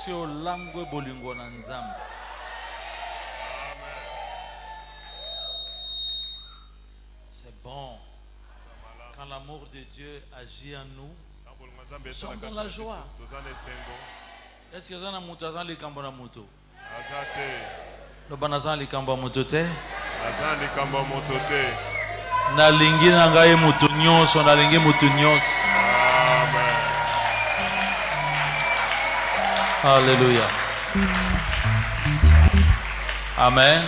sur langue bolingo na nzambe. C'est bon. Quand l'amour de Dieu agit en nous, nous sommes dans la joie. Est-ce que vous avez un moto dans les camps de moto? Le banazan les camps de moto te? Na lingi na ngai moto nyonso, na lingi moto nyonso. Alléluia. Amen.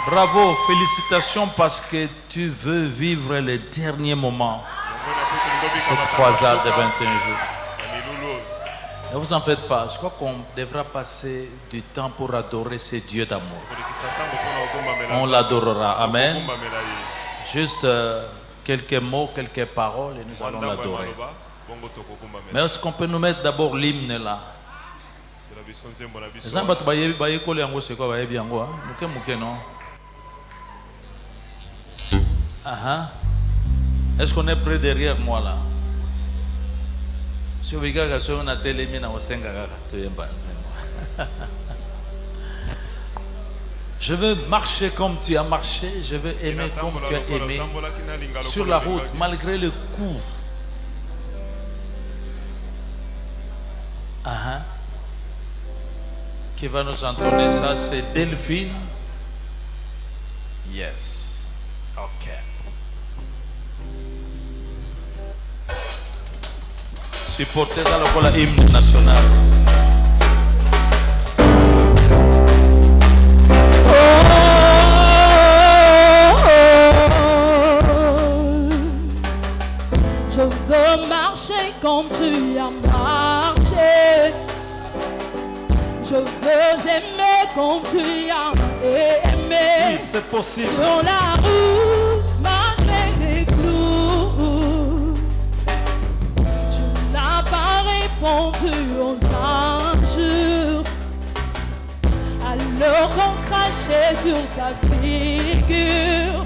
Bravo, félicitations parce que tu veux vivre les derniers moments. Cette croisade de 21 jours. Ne vous en faites pas. Je crois qu'on devra passer du temps pour adorer ce Dieu d'amour. On l'adorera. Amen. Juste quelques mots, quelques paroles et nous allons l'adorer. Mais est-ce qu'on peut nous mettre d'abord l'hymne là? Est-ce qu'on est près derrière moi là? Je veux marcher comme tu as marché, je veux aimer comme tu as aimé. Sur la route, malgré le coup. Qui va nous entonner ça, c'est Delphine. Yes. Ok. Supportez ça pour la hymne nationale. Je veux marcher comme tu as marché. Je veux aimer comme tu as aimé. Oui, c'est possible. Sur la route, malgré les clous. Tu n'as pas répondu aux injures. Alors qu'on crachait sur ta figure.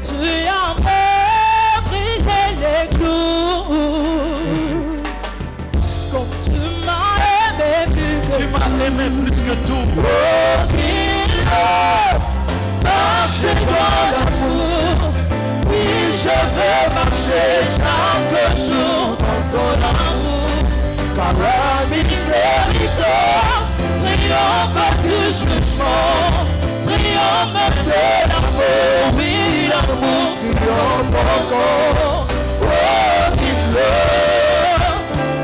Tu as brisé les clous. Comme tu m'as aimé plus que tu m'as aimé plus que tout. Oh, dis-le, marcher dans l'amour. Oui, je veux marcher chaque jour dans ton amour. Car la miséricorde triomphe du jugement, triomphe de l'amour. Oui, l'amour triomphe encore. Oh, dis-le,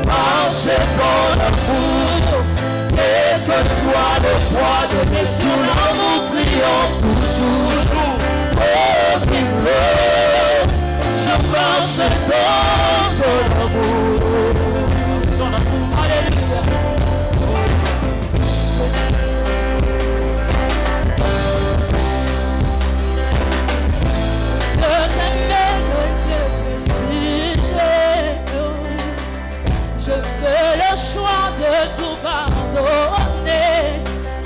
marcher dans l'amour. Quel que soit le poids de mes sous, l'amour triomphe toujours. Oh, dis-le, je marche dans son amour. Son amour, alléluia. Je fais le choix de tout pardonner.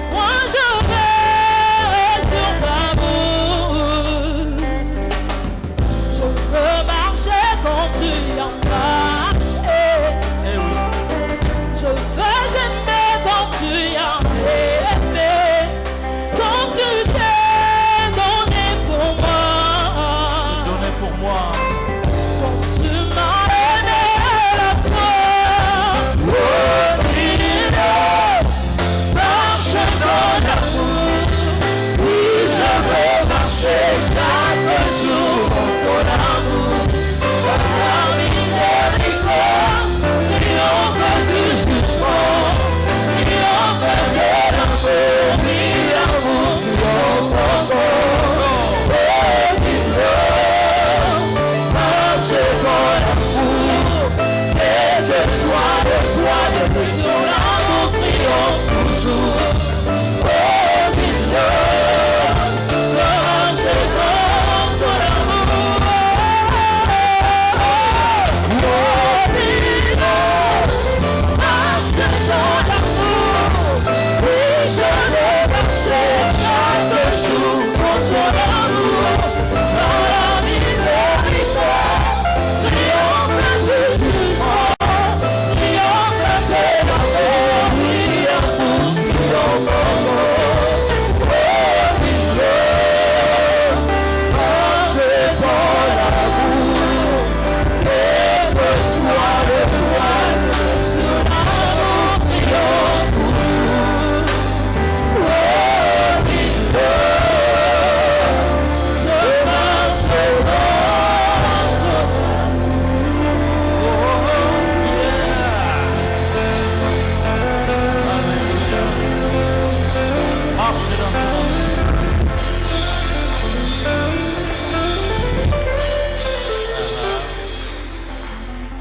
Moi je vais sur ta route. Je veux marcher comme tu as marché. Je veux aimer comme tu as aimé. Comme tu t'es donné pour moi. Donné pour moi. Chaque jour dans ton amour, par la misère.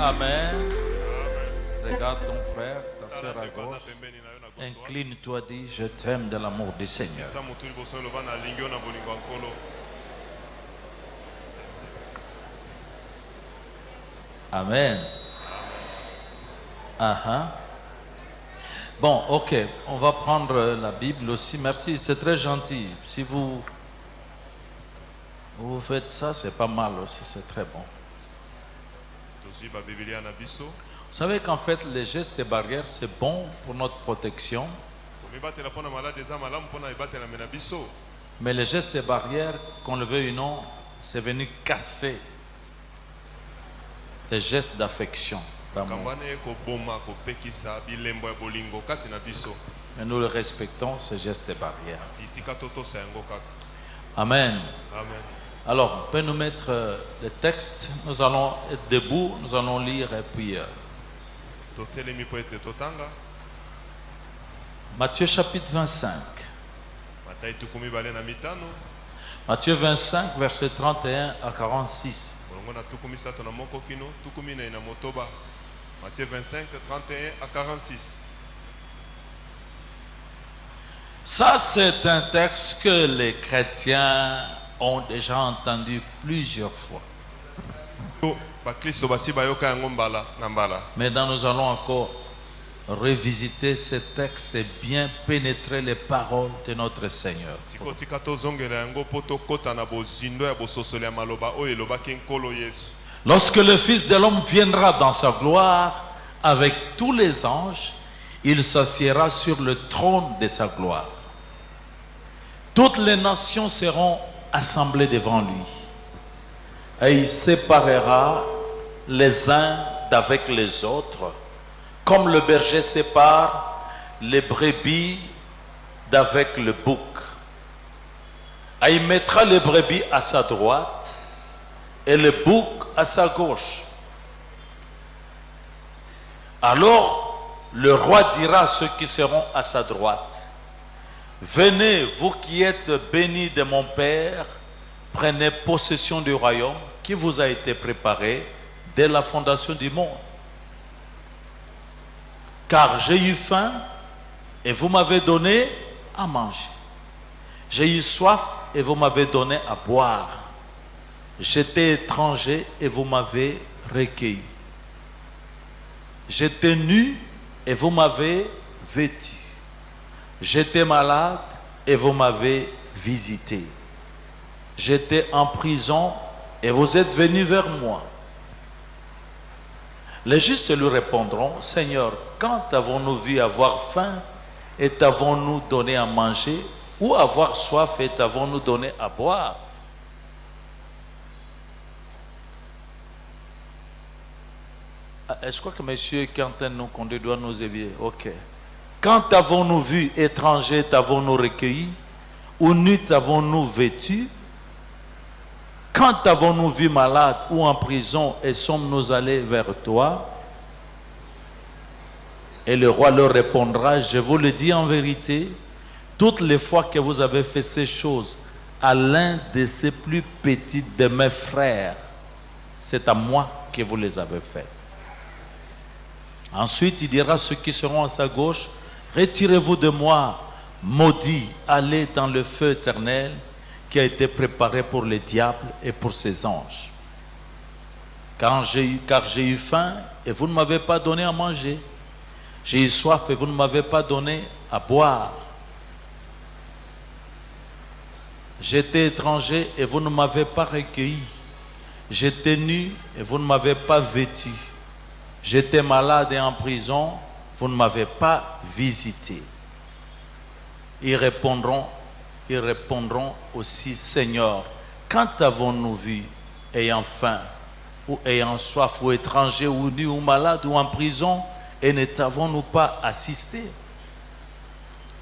Amen. Regarde ton frère, ta soeur à gauche. Incline-toi, dis, je t'aime de l'amour du Seigneur. Amen. Bon, ok, on va prendre la Bible aussi. Merci, c'est très gentil. Si vous faites ça, c'est pas mal aussi, c'est très bon. Vous savez qu'en fait, les gestes et barrières, c'est bon pour notre protection. Mais les gestes et barrières, qu'on le veuille ou non, c'est venu casser les gestes d'affection. Mais nous le respectons, ces gestes et barrières. Amen. Alors, on peut nous mettre les textes. Nous allons être debout, nous allons lire et puis... Matthieu chapitre 25. Matthieu 25, verset 31 à 46. Matthieu 25, 31 à 46. Ça, c'est un texte que les chrétiens ont déjà entendu plusieurs fois. Mais nous allons encore revisiter ce texte et bien pénétrer les paroles de notre Seigneur. Lorsque le Fils de l'homme viendra dans sa gloire avec tous les anges, il s'assiera sur le trône de sa gloire. Toutes les nations seront assemblées devant lui. Et il séparera les uns d'avec les autres, comme le berger sépare les brebis d'avec le bouc. Et il mettra les brebis à sa droite et le bouc à sa gauche. Alors le roi dira à ceux qui seront à sa droite: venez, vous qui êtes bénis de mon Père, prenez possession du royaume qui vous a été préparé dès la fondation du monde. Car j'ai eu faim et vous m'avez donné à manger. J'ai eu soif et vous m'avez donné à boire. J'étais étranger et vous m'avez recueilli. J'étais nu et vous m'avez vêtu. J'étais malade et vous m'avez visité. J'étais en prison et vous êtes venus vers moi. Les justes lui répondront: Seigneur, quand avons-nous vu avoir faim et t'avons-nous donné à manger, ou avoir soif et t'avons-nous donné à boire? Je crois que monsieur Quentin nous conduit, doit nous éveiller. Ok. Quand avons-nous vu étranger, t'avons-nous recueilli, ou nu t'avons-nous vêtu? Quand avons-nous vu malade ou en prison et sommes-nous allés vers toi? Et le roi leur répondra: je vous le dis en vérité, toutes les fois que vous avez fait ces choses à l'un de ces plus petits de mes frères, c'est à moi que vous les avez fait. Ensuite, il dira à ceux qui seront à sa gauche: retirez-vous de moi, maudits, allez dans le feu éternel qui a été préparé pour les diables et pour ses anges. Car j'ai eu faim et vous ne m'avez pas donné à manger. J'ai eu soif et vous ne m'avez pas donné à boire. J'étais étranger et vous ne m'avez pas recueilli. J'étais nu et vous ne m'avez pas vêtu. J'étais malade et en prison, vous ne m'avez pas visité. Ils répondront aussi: Seigneur, quand avons-nous vu ayant faim ou ayant soif ou étranger ou nu ou malade ou en prison et ne t'avons-nous pas assisté?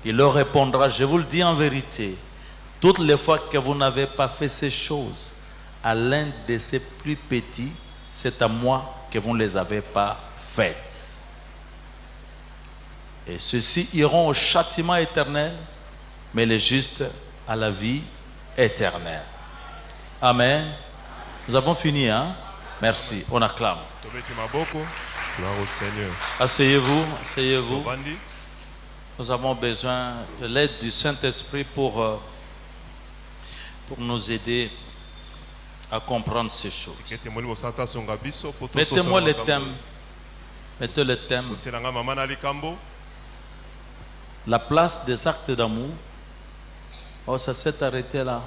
Il leur répondra: je vous le dis en vérité, toutes les fois que vous n'avez pas fait ces choses à l'un de ces plus petits, c'est à moi que vous ne les avez pas faites. Et ceux-ci iront au châtiment éternel, mais les justes à la vie éternelle. Amen. Nous avons fini, hein? Merci. On acclame. Tobeti maboko. Gloire au Seigneur. Asseyez-vous, asseyez-vous. Tobandi. Nous avons besoin de l'aide du Saint-Esprit pour nous aider à comprendre ces choses. Kete moli bosanta songa biso poto Mettez-moi le thème. Mettez le thème. Tselanga mama na likambo. La place des actes d'amour. Oh, ça s'est arrêté là.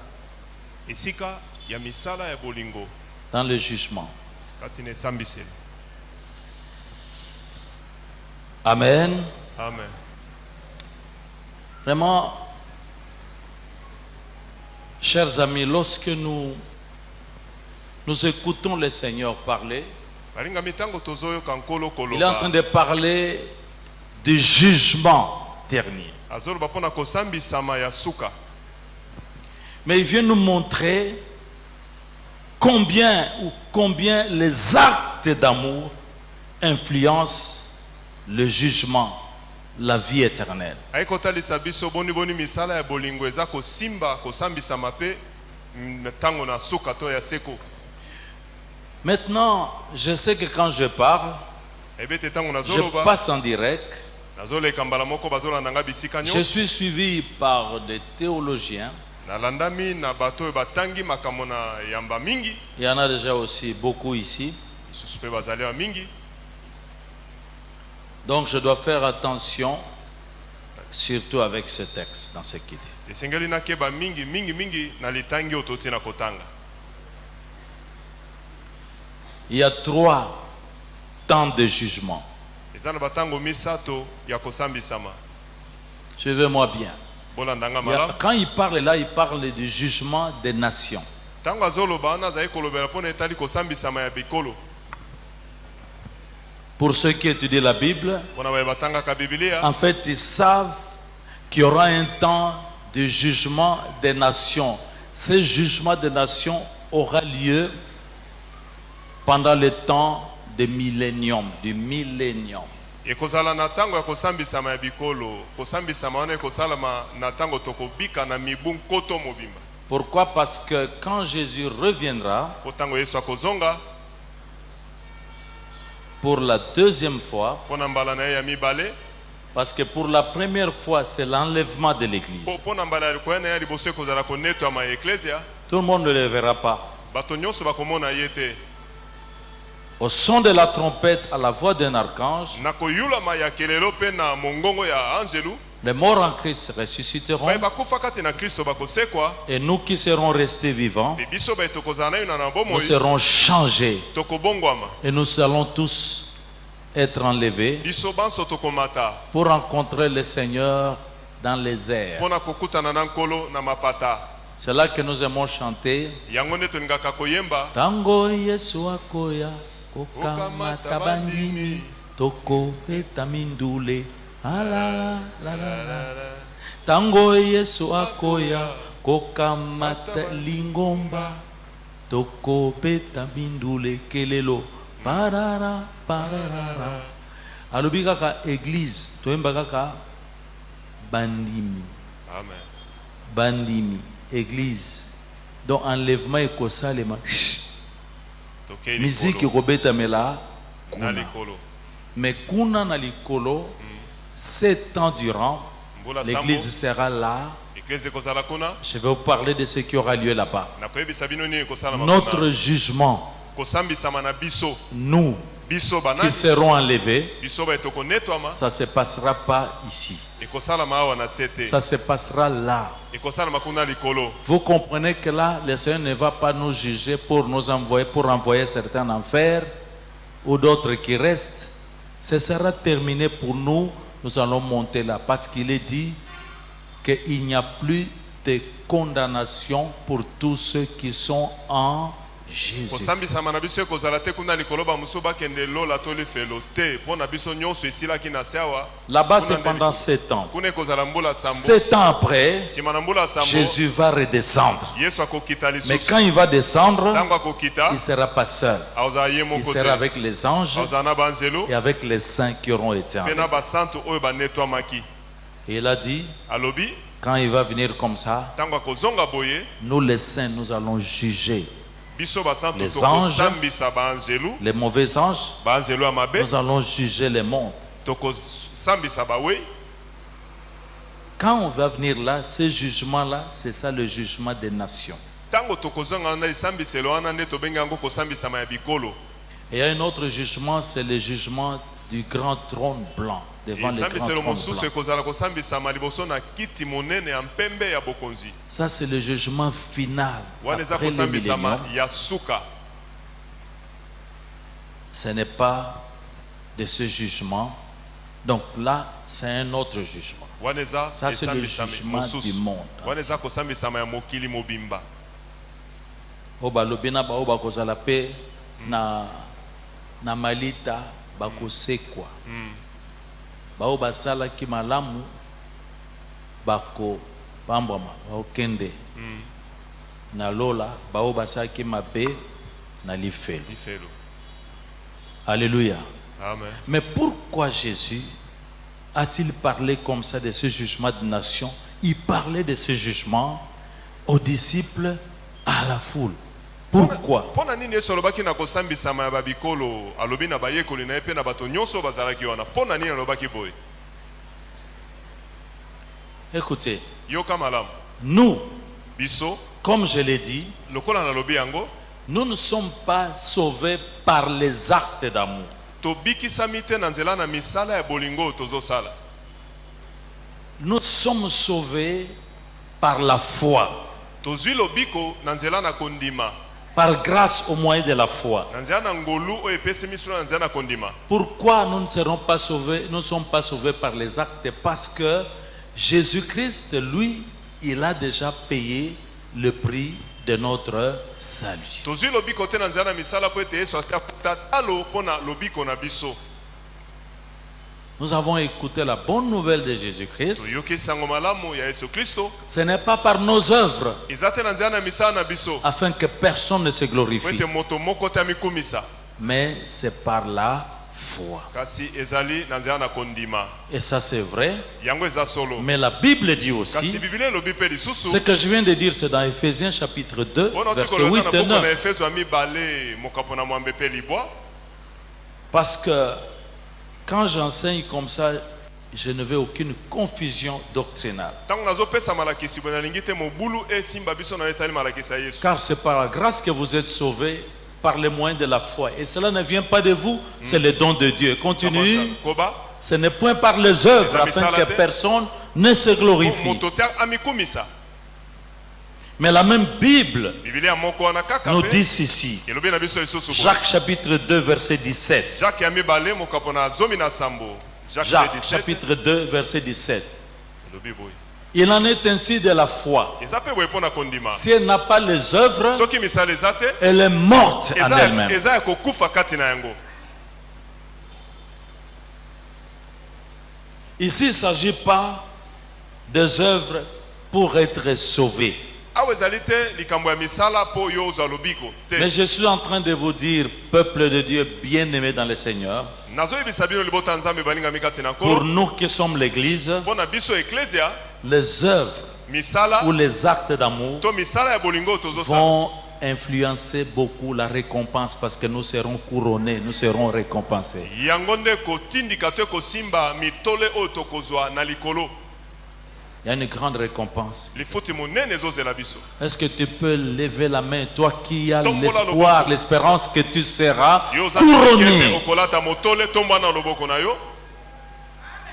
Esika ya misala ya bolingo. Dans le jugement. Kati ne sambiseli. Amen. Amen. Vraiment, chers amis, lorsque nous écoutons le Seigneur parler, Balinga mitango tozoyoka nkolo koloba. il est en train de parler du jugement dernier. Azolo bapona kosambisama ya suka. Mais il vient nous montrer combien les actes d'amour influencent le jugement, la vie éternelle. Aikotalisa biso boni boni misala ya bolingo eza kosimba kosambisama pe tango na suka to ya seko. Maintenant, je sais que quand je parle, Ebete tango na je zoloba. passe en direct. Nazoleka mbala moko bazolanda nga bisika Je nyonso. suis suivi par des théologiens. Nalandami na bato oyo batangi makambo na yamba mingi. Il y en a déjà aussi beaucoup ici. Lisusu mpe bazali ya mingi. Donc je dois faire attention, surtout avec ce texte, dans ce qu'il dit. Esengeli nakeba mingi mingi mingi na litangi oyo toti na kotanga. Il y a 3 temps de jugement. Eza na batango misato ya kosambisama. Suivez-moi bien. Bolandanga Il y a- malamu. quand il parle là, il parle du jugement des nations. Tango azoloba wana azali kolobela mpona etali kosambisama ya bikolo. Pour ceux qui étudient la Bible, Mpona baye batangaka Biblia. en fait, ils savent qu'il y aura un temps de jugement des nations. Ce jugement des nations aura lieu pendant le temps du millénium, Ekozala na tango ya kosambisama ya bikolo. Kosambisama wana ekosalama na tango tokobika na mibu nkoto mobimba. Pourquoi? Parce que quand Jésus reviendra Po tango Yesu akozonga pour la 2e fois, mpona mbala na ye ya mibale. parce que pour la première fois, c'est l'enlèvement de l'Église. Mpona mbala ya koya na ye liboso ekozala konetwama ya eklesia. Tout le monde ne le verra pas. Bato nyonso bakomona ye te. Au son de la trompette, à la voix d'un archange, Na koyulama ya kelelo mpe na mongongo ya angelu. les morts en Christ ressusciteront Baye bakufa kati na Kristo bakosekwa. et nous qui serons restés vivants, Pe biso baye tokozala na yo na nous bomoi. serons changés Tokobongwama. et nous allons tous être enlevés Biso banso tokomata. pour rencontrer le Seigneur dans les airs. Mpona kokutana na nkolo na mapata. C'est là que nous aimons chanter. Yango nde tolingaka koyemba. Tango Yesu akoya kokamata bandimi tokobeta mindule alala la la la. Tango Yesu akoya kokamata lingomba tokobeta mindule kelelo parara parara. Alobi kaka église toyemba kaka bandimi Amen. bandimi église donc enlèvement ekosalema Tokei musique likolo. ekobetamela Na kuna likolo. mais kuna na likolo 7 ans durant Mbula l'église sambo. sera là. Église ekozala kuna. Je vais vous parler de ce qui aura lieu là-bas. Nakoyebisa bino nini ekosalama Notre kuna. jugement, Kosambisama na biso. nous Biso qui banani. serons enlevés, Biso baye tokonetwama. ça ne se passera pas ici, Ekosalama awa na sete. ça se passera là. Ekosalama kuna likolo. Vous comprenez que là, le Seigneur ne va pas nous juger pour nous envoyer, pour envoyer certains en enfer ou d'autres qui restent. Ce sera terminé pour nous. Nous allons monter là parce qu'il est dit qu'il n'y a plus de condamnation pour tous ceux qui sont en Jésus. Kosambisama na biso ekozala te kuna likolo bamosusu bakende lola to lifelo te. Mpona biso nyonso esilaki na se awa. Là-bas, c'est Kuna nde pendant likolo. 7 ans. Kuna ekozala mbula sambo. 7 ans après, Sima na mbula sambo. Jésus va redescendre. Yesu akokita Mais lisusu. quand il va descendre, Tango akokita. il ne sera pas seul. Aozala ye Il moko sera te. avec les anges Aozala na banzelo. et avec les saints qui auront été Mpe na enlevés. basantu oyo banetwamaki. Et il a dit, Alobi. quand il va venir comme ça, Tango akozonga boye. nous les saints, nous allons juger biso basantu Les tokosambisa baanjelu les mauvais anges, baanjelu ya mabe nous allons juger les mondes. tokosambisa bawei. Quand on va venir là, ce jugement-là, c'est ça le jugement des nations. Tango tokozanga na esambiselo wana nde tobenga yango kosambisama ya bikolo. Et il y a un autre jugement, c'est le jugement du grand trône blanc, devant le grand esambiselo trône mosusu blanc. ekozala kosambisama liboso na kiti monene ya mpembe ya bokonzi. Ça, c'est le jugement final. Wana eza Après le kosambisama millénium, ya suka. ce n'est pas de ce jugement. Donc là, c'est un autre jugement. Wana eza Ça, c'est le esambisama jugement mosusu. du monde. Wana eza kosambisama ya mokili mobimba. Oba lobina ba oba kozala pe na malita bakosekwa. Bao basala ki malamu bako pambama bakende. Na lola bao basala ki mabe na lifelo. Lifelo. Alléluia. Amen. Mais pourquoi Jésus a-t-il parlé comme ça de ce jugement de nation? Il parlait de ce jugement aux disciples, à la foule. Pourquoi? Pona nini Yesu alobaki na kosambisama ya babikolo alobi na bayekoli na ye pe na bato nyonso bazalaki wana? Pona nini alobaki boye? Écoutez, Yoka malamu. nous, Biso comme je l'ai dit, lokola na lobi yango nous ne sommes pas sauvés par les actes d'amour. tobikisami te na nzela na misala ya bolingo tozosala. Nous sommes sauvés par la foi, Tozwi lobiko na nzela na kondima. par grâce au moyen de la foi. Na nzela na ngolu oyo epesi miso na nzela na kondima. Pourquoi nous ne serons pas sauvés? Nous ne sommes pas sauvés par les actes parce que Jésus-Christ, lui, il a déjà payé le prix de notre salut. Tozwi lobiko te na nzela na misala po ete Yesu atia kuta talo pona lobiko na biso. Nous avons écouté la bonne nouvelle de Jésus-Christ. Toyoki sango malamu ya Yesu Kristo. Ce n'est pas par nos œuvres Eza te na nzela na misala na biso. afin que personne ne se Po glorifie, ete moto moko te amikumisa. mais c'est par la foi. Kasi ezali na nzela na kondima. Et ça c'est vrai, Yango eza solo. mais la Bible dit Kasi aussi, Biblia elobi pe lisusu. ce que je viens de dire c'est dans Éphésiens chapitre 2, Bona versets tikoloza 8 na et buku na 9. Efeso ya mibale mokapo na mwambe pe libwa. Parce que quand j'enseigne comme ça, je ne veux aucune confusion doctrinale. Tango nazopesa malakisi bo nalingi te mobulu esimba biso na etali malakisi ya Yesu. Car c'est par la grâce que vous êtes sauvés, par le moyen de la foi. Et cela ne vient pas de vous, c'est le don de Dieu. Continue. Koba. Ce n'est point par les œuvres afin que personne ne se glorifie. Moto te amikumisa. Mais la même Bible Biblia moko wana kaka nous pe. dit ceci. Elobi na biso lisusu. Jacques chapitre 2 verset 17. Jacques ya mibale mokapo na zomi na sambo. Jacques 17. chapitre 2 verset 17. Elobi boy. Il en est ainsi de la foi. Eza pe boye pona kondima. Si elle n'a pas les œuvres, Soki misala eza te. elle est morte en elle-même. Eza ya kokufa kati na yango. Ici, il ne s'agit pas des œuvres pour être sauvé. Awa ezali te likambo ya misala po yo ozwa lobiko te. Mais je suis en train de vous dire, peuple de Dieu bien-aimé dans le Seigneur, Nazoyebisa bino libota nzambe balingami kati na pour nkolo. nous qui sommes l'Église, Mpona biso eklesia les œuvres misala ou les actes d'amour to misala ya bolingo tozosala. vont influencer beaucoup la récompense parce que nous serons couronnés, nous serons récompensés. Yango nde kotindika to kosimba mitole oyo tokozwa na likolo. Il y a une grande récompense. Lifuti monene ezozela biso. Est-ce que tu peux lever la main, toi qui as Tombola l'espoir, loboko. l'espérance que tu seras Yo ozali kokende couronné? okolata motole tomba na loboko na yo.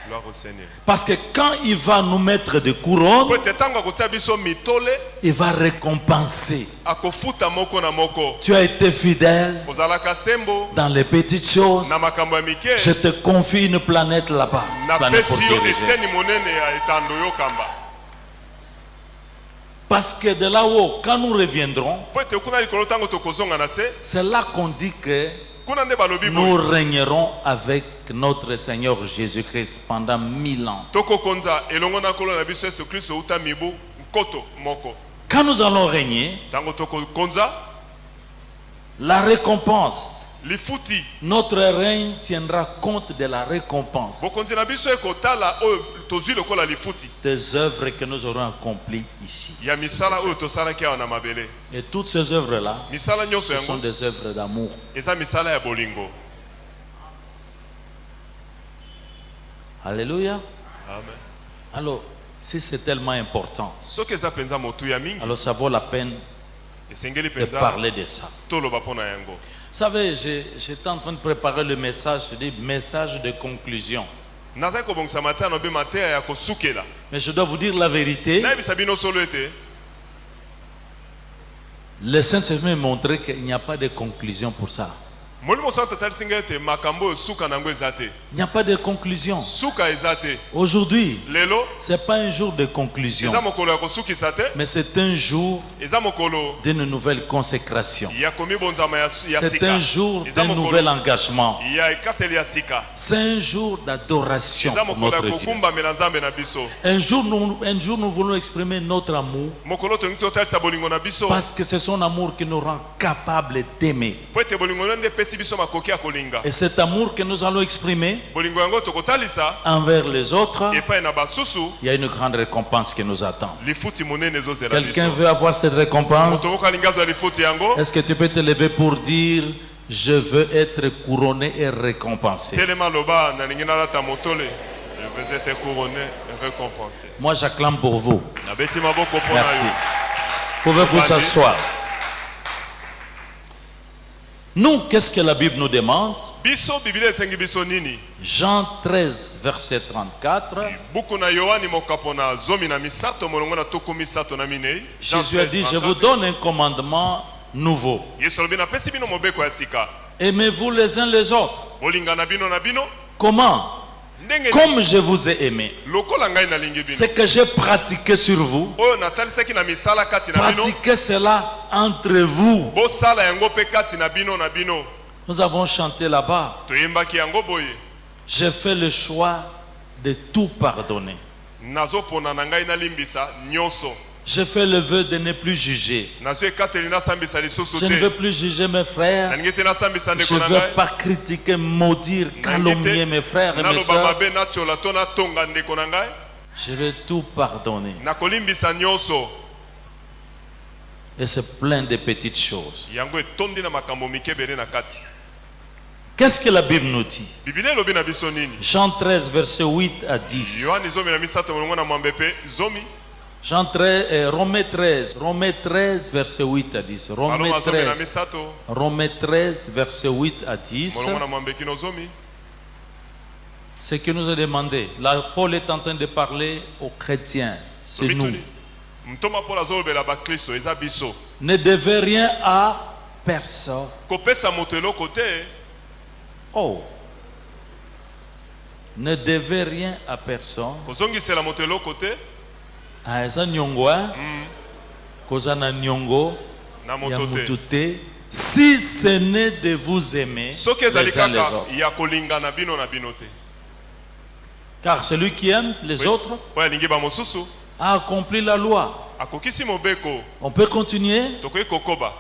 Gloire au Seigneur. Parce que quand il va nous mettre des couronnes, Po ete ntango akotia biso mitole il va récompenser. akofuta moko na moko. Tu as été fidèle Ozalaka sembo dans les petites choses. na makambo ya mike. Je te confie une planète là-bas. Une Na planète pour pesi yo diriger. eteni monene ya etando yo kamba. Parce que de là-haut, quand nous reviendrons, Po ete kuna likolo ntango tokozonga na se. c'est là qu'on dit que Kuna nde balobi nous boye. régnerons avec notre Seigneur Jésus-Christ pendant 1000 ans. Tokokonza elongo na nkolo na biso Yesu Kristo uta mibu nkoto moko. Quand nous allons régner, Ntango tokokonza la récompense lifuti Notre règne tiendra compte de la récompense bokonzi na biso ekotala oyo tozwi lokola lifuti des œuvres que nous aurons accomplies ici. ya misala oyo tosalaki awa na mabele. Et toutes ces œuvres-là, Misala nyonso ce sont yango des œuvres d'amour. eza misala ya bolingo. Alléluia. Amen. Alors, si c'est tellement important, Soki eza penza motuya mingi alors ça vaut la peine esengeli de penza parler de ça. toloba mpona yango. Vous savez, j'étais en train de préparer le message, je dis message de conclusion. Nazali kobongisa mateya na be mateya ya kosukela. Mais je dois vous dire la vérité, Nayebisa bino solo ete le Saint-Esprit m'a montré qu'il n'y a pas de conclusion pour ça. molimo santo atalisi ngai ete makambo oyo suka nango eza te. Il n'y a pas de conclusion. Suka eza te. Aujourd'hui, Lelo ce n'est pas un jour de conclusion, eza mokolo ya kosukisa te. mais c'est un jour Eza mokolo d'une nouvelle consécration. ya komibonzama ya C'est sika. un jour Eza d'un mokolo nouvel engagement. ya ekateli ya sika. C'est un jour d'adoration Eza pour mokolo ya notre Dieu. kokumbamela nzambe na biso. Un jour, nous voulons exprimer notre amour Mokolo tolingi totalisa bolingo na biso. parce que c'est son amour qui nous rend capables d'aimer. Po ete bolingo nde epesi biso makoki ya kolinga. Et cet amour que nous allons exprimer Bolingo yango tokotalisa envers les autres, epai na basusu il y a une grande récompense qui nous attend. lifuti monene ezozela Quelqu'un biso. veut avoir cette récompense? Moto moko alingi azwa lifuti yango. Est-ce que tu peux te lever pour dire je veux être couronné et récompensé? Telema loba nalingi nalata motole. Je veux être couronné et récompensé. Moi j'acclame pour vous. Nabeti maboko mpona Merci. yo. Pouvez-vous s'asseoir? Nous, qu'est-ce que la Bible nous demande? Biso Biblia esengi biso nini? Jean 13, verset 34. Buku na Yohani mokapo na zomi na misato molongo na tuku misato na minei. Jean Jésus a 13, dit, je 34. vous donne un commandement nouveau. Yesu alobi napesi bino mobeko ya sika. Aimez-vous les uns les autres. Bolinga na bino na bino. Comment? Ndenge Comme je vous ai aimé. lokola ngai nalingi bino. Ce que j'ai pratiqué sur vous, Oyo natalisaki na misala kati na bino. pratiquez cela entre vous. Bosala yango pe kati na bino na bino. Nous avons chanté là-bas. Toyembaki yango boye. J'ai fait le choix de tout pardonner. Nazopona na ngai nalimbisa nyonso. J'ai fait le vœu de ne plus juger. Nazwe kateli nasambisa lisusu Je ne veux te. plus juger mes frères. Nalingi te nasambisa Je ndeko ne na veux ngai. pas critiquer, maudire, calomnier mes frères et mes Naloba sœurs. mabe natiola to natonga ndeko na ngai. Je vais tout pardonner. Nakolimbisa nyonso. Et c'est plein de petites choses. Yango etondi na makambo mikebele na kati. Qu'est-ce que la Bible nous dit? Biblia elobi na biso nini? Jean 13, verset 8 à 10. Yohani zomi na misato molongo na mwambe pe zomi. Romains 13, verset 8 à 10. Aloma zomi na misato Romains 13, verset 8 à 10. molongo na mwambe kino zomi. Ce que nous a demandé. Là, Paul est en train de parler aux chrétiens. C'est nous. Zomituni. Mtoma Paul azolobela ba Kristo eza biso. Ne devez rien à personne. Kopesa moto eloko te. Oh. Ne devez rien à personne. Kozongisela moto eloko te. Ah, eza nyongo, hein? Koza na nyongo. Na Ya moto te. mutu te. Si ce n'est de vous aimer Soki ezali les uns les kaka autres. ya kolinga na bino te. Car celui qui aime les autres Oyo alingi ba mosusu a accompli la loi. akokisi mobeko. On peut continuer. Tokoki kokoba.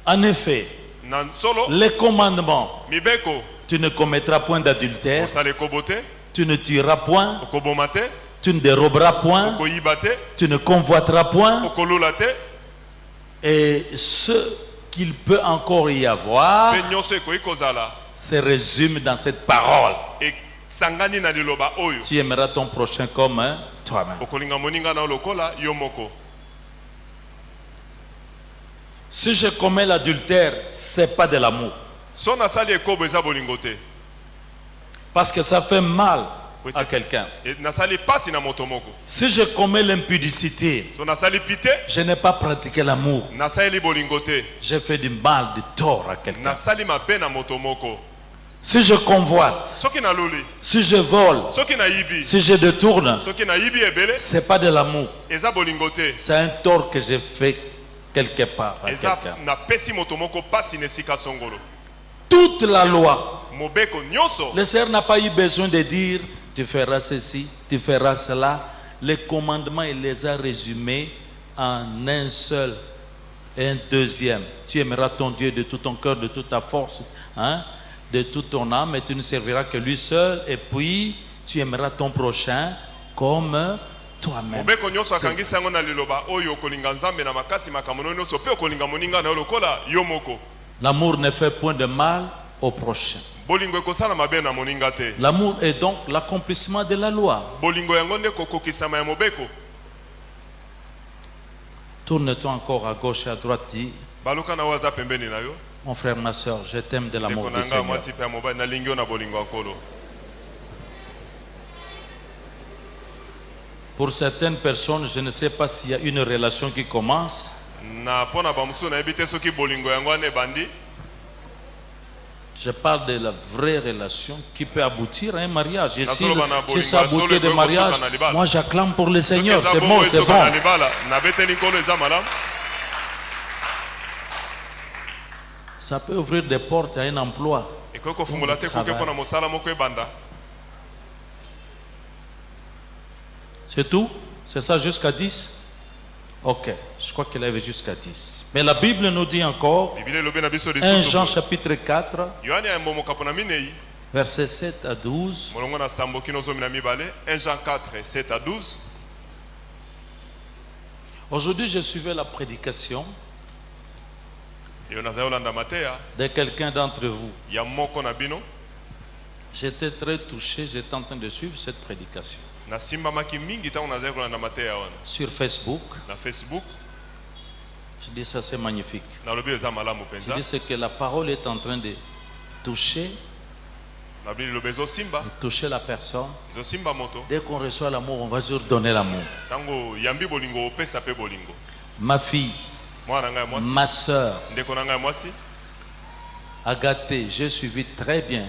En effet, Na solo les commandements. mibeko Tu ne commettras point d'adultère. osala ekobo te. Tu ne tueras point. Okoboma te. Tu ne déroberas point. Okoyiba te. Tu ne convoiteras point. Okolula te. Et ce qu'il peut encore y avoir Pe nyonso ekoki kozala. se résume dans cette parole. Sangani na liloba oyo. Tu aimeras ton prochain comme toi-même. Okolinga moninga na lokola yo moko. Si je commets l'adultère, c'est pas de l'amour. So nasali ekobo eza bolingo te. Parce que ça fait mal à quelqu'un. Nasali pasi na moto moko. Si je commets l'impudicité, So nasali pite. je n'ai pas pratiqué l'amour. Nasali bolingo te. J'ai fait du mal, du tort à quelqu'un. Nasali mabe na moto moko. Si je convoite, Soki na luli. si je vole, Soki na yibi. si je détourne, Soki na yibi ebele. c'est pas de l'amour. Eza bolingo te. C'est un tort que j'ai fait quelque part à Eza quelqu'un. na pesi moto moko pasi nesika songolo. Toute la loi, Mobeko nyonso. le Seigneur n'a pas eu besoin de dire tu feras ceci, tu feras cela. Les commandements, il les a résumés en un seul Et un deuxième, tu aimeras ton Dieu de tout ton cœur, de toute ta force, hein, de toute ton âme, et tu ne serviras que lui seul. Et puis, tu aimeras ton prochain comme toi-même. Mobeko nyonso akangisi yango na liloba oyo okolinga Nzambe na makasi makambo nyonso pe okolinga moninga na yo lokola yo moko. L'amour ne fait point de mal au prochain. Bolingo ekosala mabe na moninga te. L'amour est donc l'accomplissement de la loi. Bolingo yango nde kokokisama ya mobeko. Tourne-toi encore à gauche et à droite, dis, Baluka na waza pembeni na yo. mon frère, ma soeur, je t'aime de l'amour du Ekonanga Seigneur. mwasi pe ya mobali na lingi yo na bolingo akolo. Pour certaines personnes, je ne sais pas s'il y a une relation qui commence. Na pona bamusu na ebite soki bolingo yango ane bandi. Je parle de la vraie relation qui peut aboutir à un mariage. Et si Nasolo bana bolingo, ça aboutit nasolo de eko mariage, soka na libala. moi j'acclame pour le Seigneur. Soki C'est eza bon, bongo c'est esoka na bon. libala, na beteli nkolo eza malamu. Ça peut ouvrir des portes à un emploi. Ekoki kofungola te koke mpona mosala moko ebanda. C'est tout? C'est ça jusqu'à 10? Ok, je crois qu'il avait jusqu'à 10. Mais la Bible nous dit encore, Biblia elobi na biso 1 lisusu. Jean chapitre 4, Yohane ya mbomoka mpona minei. versets 7 à 12. Molongo na sambo kino zomi na mibale. 1 Jean 4, 7 à 12. Aujourd'hui, je suivais la prédication Yo nazali olanda mateya de quelqu'un d'entre vous. ya moko na bino. J'étais très touché, j'étais en train de suivre cette prédication. Nasimbamaki mingi ntango nazali kolanda mateya wana. Sur Facebook, Na Facebook je dis ça c'est magnifique. nalobi eza malamu Je mpenza. dis c'est que la parole est en train de toucher, Nalobi liloba ezosimba. de toucher la personne. Ezosimba moto. Dès qu'on reçoit l'amour, on va toujours donner l'amour. Ntango yambi bolingo opesa pe bolingo. Ma fille, Mwana ngai mwasi. ma soeur, Ndeko na ngai mwasi. Agathe, j'ai suivi très bien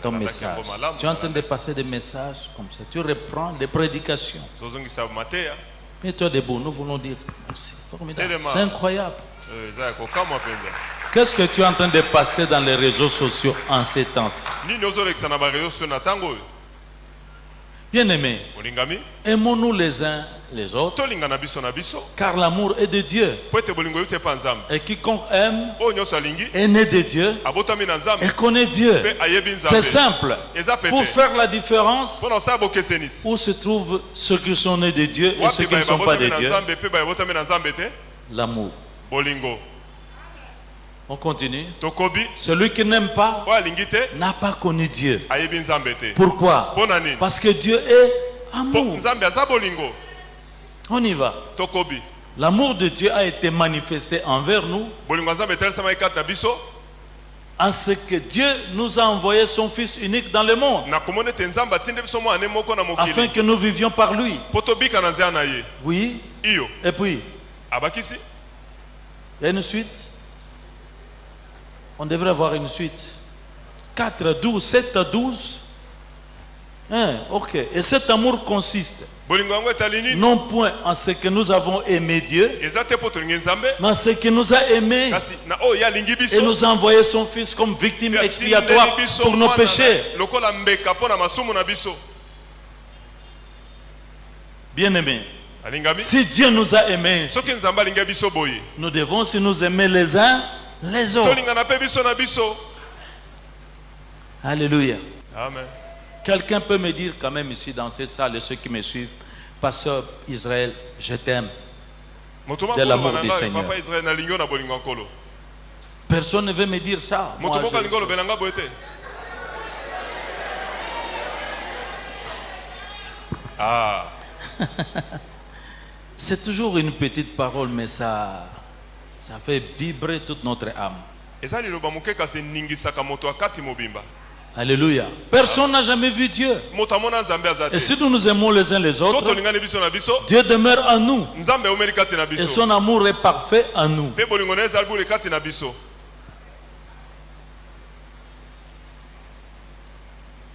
ton Nalandaki yango message. malamu. Tu es en train de passer des messages comme ça. Tu reprends des prédications. Zozongisa mateya. Mais toi, debout, nous voulons dire merci. Formidable. Tellement. C'est incroyable. Eza ya kokamwa mpenza. Qu'est-ce que tu es en train de passer dans les réseaux sociaux en ces temps-ci? Nini ozolekisa na barezo sio na ntango oyo? Bien-aimés, Olingami. aimons-nous les uns les autres, Tolinga na biso na biso. car l'amour est de Dieu. Po ete bolingo euti epa Nzambe. Et quiconque aime Oyo nyonso alingi est né de Dieu abotami na Nzambe et connaît Dieu. mpe ayebi C'est Nzambe. simple. Eza pete. Pour faire la différence, Mpona osala bokesenisi. où se trouvent ceux qui sont nés de Dieu et ceux Wapi qui ne baye sont pas de babotami na Dieu? Nzambe mpe baye botami na Nzambe te? L'amour. Bolingo. On continue. Tokobi. Celui qui n'aime pas Oyo alingi te n'a pas connu Dieu. ayebi Nzambe te. Pourquoi? Mpona nini? Parce que Dieu est Po amour. Nzambe aza bolingo. On y va. Tokobi. L'amour de Dieu a été manifesté envers nous Bolingo ya Nzambe etalisa kati na biso. en ce que Dieu nous a envoyé son Fils unique dans le monde Na komona ete Nzambe atindi biso mwana ne moko na afin mokili. que nous vivions par lui. Po tobika na nzela na ye. Oui. Iyo. Et puis, Abakisi. il y a une suite. On devrait avoir une suite. 4 à 12, 7 à 12. Hein, ok. Et cet amour consiste Bolingo yango etali nini? non point en ce que nous avons aimé Dieu, Eza te po tolingi Nzambe. mais en ce qu'il nous a aimés Kasi na oyo alingi et biso. nous a envoyé son Fils comme victime expiatoire pour nos péchés. Lokola mbeka mpona masumu na biso. Bien-aimés, Alingami. si Dieu nous a aimés ainsi, Soki Nzambe alingi biso boye. nous devons aussi nous aimer les uns les autres. Tolinga na pe biso na biso. Alléluia. Amen. Quelqu'un peut me dire quand même ici dans cette salle, et ceux qui me suivent, Pasteur Israël, je t'aime. De l'amour du Seigneur. Papa Israël na lingo na bolingo nkolo. Personne ne veut me dire ça. Moi, Moto moko lingo lobelanga boete. Ah. c'est toujours une petite parole, mais ça fait vibrer toute notre âme. Eza liloba moke kasi ningisaka moto akati mobimba. Alléluia. Personne n'a jamais vu Dieu. Moto amona Nzambe Et azate. si nous nous aimons les uns les Soto autres, lingani biso na biso. Dieu demeure en nous. Nzambe omeli kati na Et biso. son amour est parfait en nous. Pe bolingo na ezali bule kati na biso.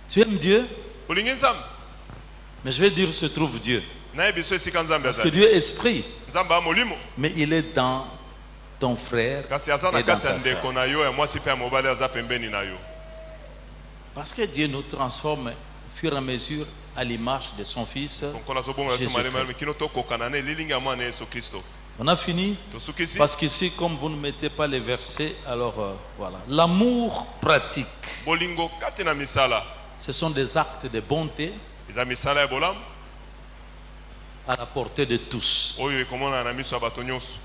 Tu aimes Dieu? Olingi Nzambe. Mais je vais dire où se trouve Dieu. Na biso esika Nzambe Parce que azali. Dieu est esprit. Nzambe amolimo. Mais il est dans ton frère Kasi aza na et dans kati ya ta sœur. ndeko na yo ya mwasi pe ya mobali aza pembeni na yo. Parce que Dieu nous transforme au fur et à mesure à l'image de son Fils. Konkola so bonga so Jésus malema Christ. kino to kokana ne lilingi ya mwana Yesu Kristo. On a fini? tosukisi Parce qu'ici, comme vous ne mettez pas les versets, alors voilà. L'amour pratique, bolingo kati na misala ce sont des actes de bonté eza misala ya bolamu à la portée de tous. oyo ekomona na miso ya bato nyonso.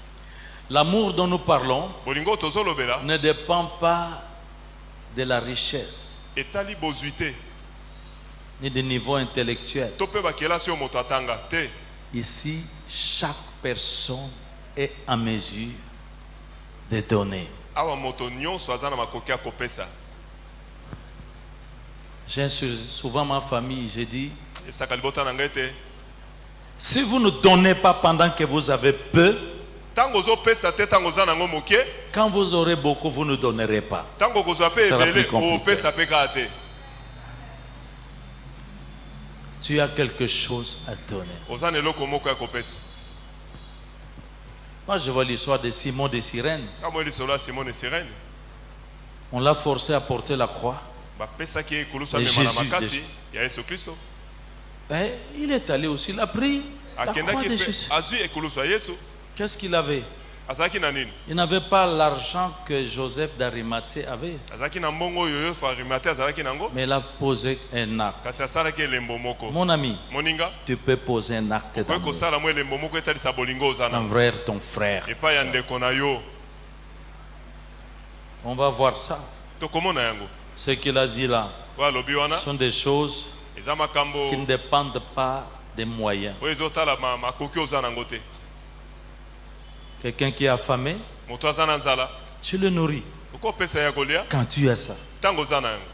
L'amour dont nous parlons Bolingo tozolobela ne dépend pas de la richesse, etali bozwi te ni du niveau intellectuel. to mpe bakelasi oyo moto atanga te. Ici, chaque personne est en mesure de donner. Awa moto nyonso aza na makoki ya kopesa. J'insulte souvent ma famille, je dis, Esaka libota na ngai te si vous ne donnez pas pendant que vous avez peu, ntango ozopesa te ntango oza nango moke quand vous aurez beaucoup, vous ne donnerez pas. ntango kozwa mpe Ça va ebele plus compliqué. opesa mpe kaka te. Tu as quelque chose à donner. Oza na eloko moko ya kopesa. Moi, je vois l'histoire de Simon de Cyrène. Kamo lisolo ya Simone Sirene On l'a forcé à porter la croix. bapesaki ye ekulusu Et amema na Jésus, makasi ya Yesu Kristo. Et il est allé aussi, il a pris la croix Akendaki de mpe Jésus. azwi ekulusu ya Yesu. Qu'est-ce qu'il avait? Azalaki na nini? Il n'avait pas l'argent que Joseph d'Arimathée avait, Azalaki na mbongo oyo Yosefu Arimate azalaki nango mais il a posé un acte. kasi asalaki elembo moko. Mon ami, Moninga tu peux poser un acte okoki d'amour kosala mo elembo moko etalisa bolingo oza na envers ton frère. epai ya ndeko na yo. On va voir ça. Tokomona yango Ce qu'il a dit là, oyo alobi wana ce sont des choses eza makambo qui ne dépendent pas des moyens. oyo ezotala makoki oza nango te. Quelqu'un qui est affamé, Moto aza na nzala tu le nourris. okopesa ya kolia Quand tu as ça, ntango oza na yango.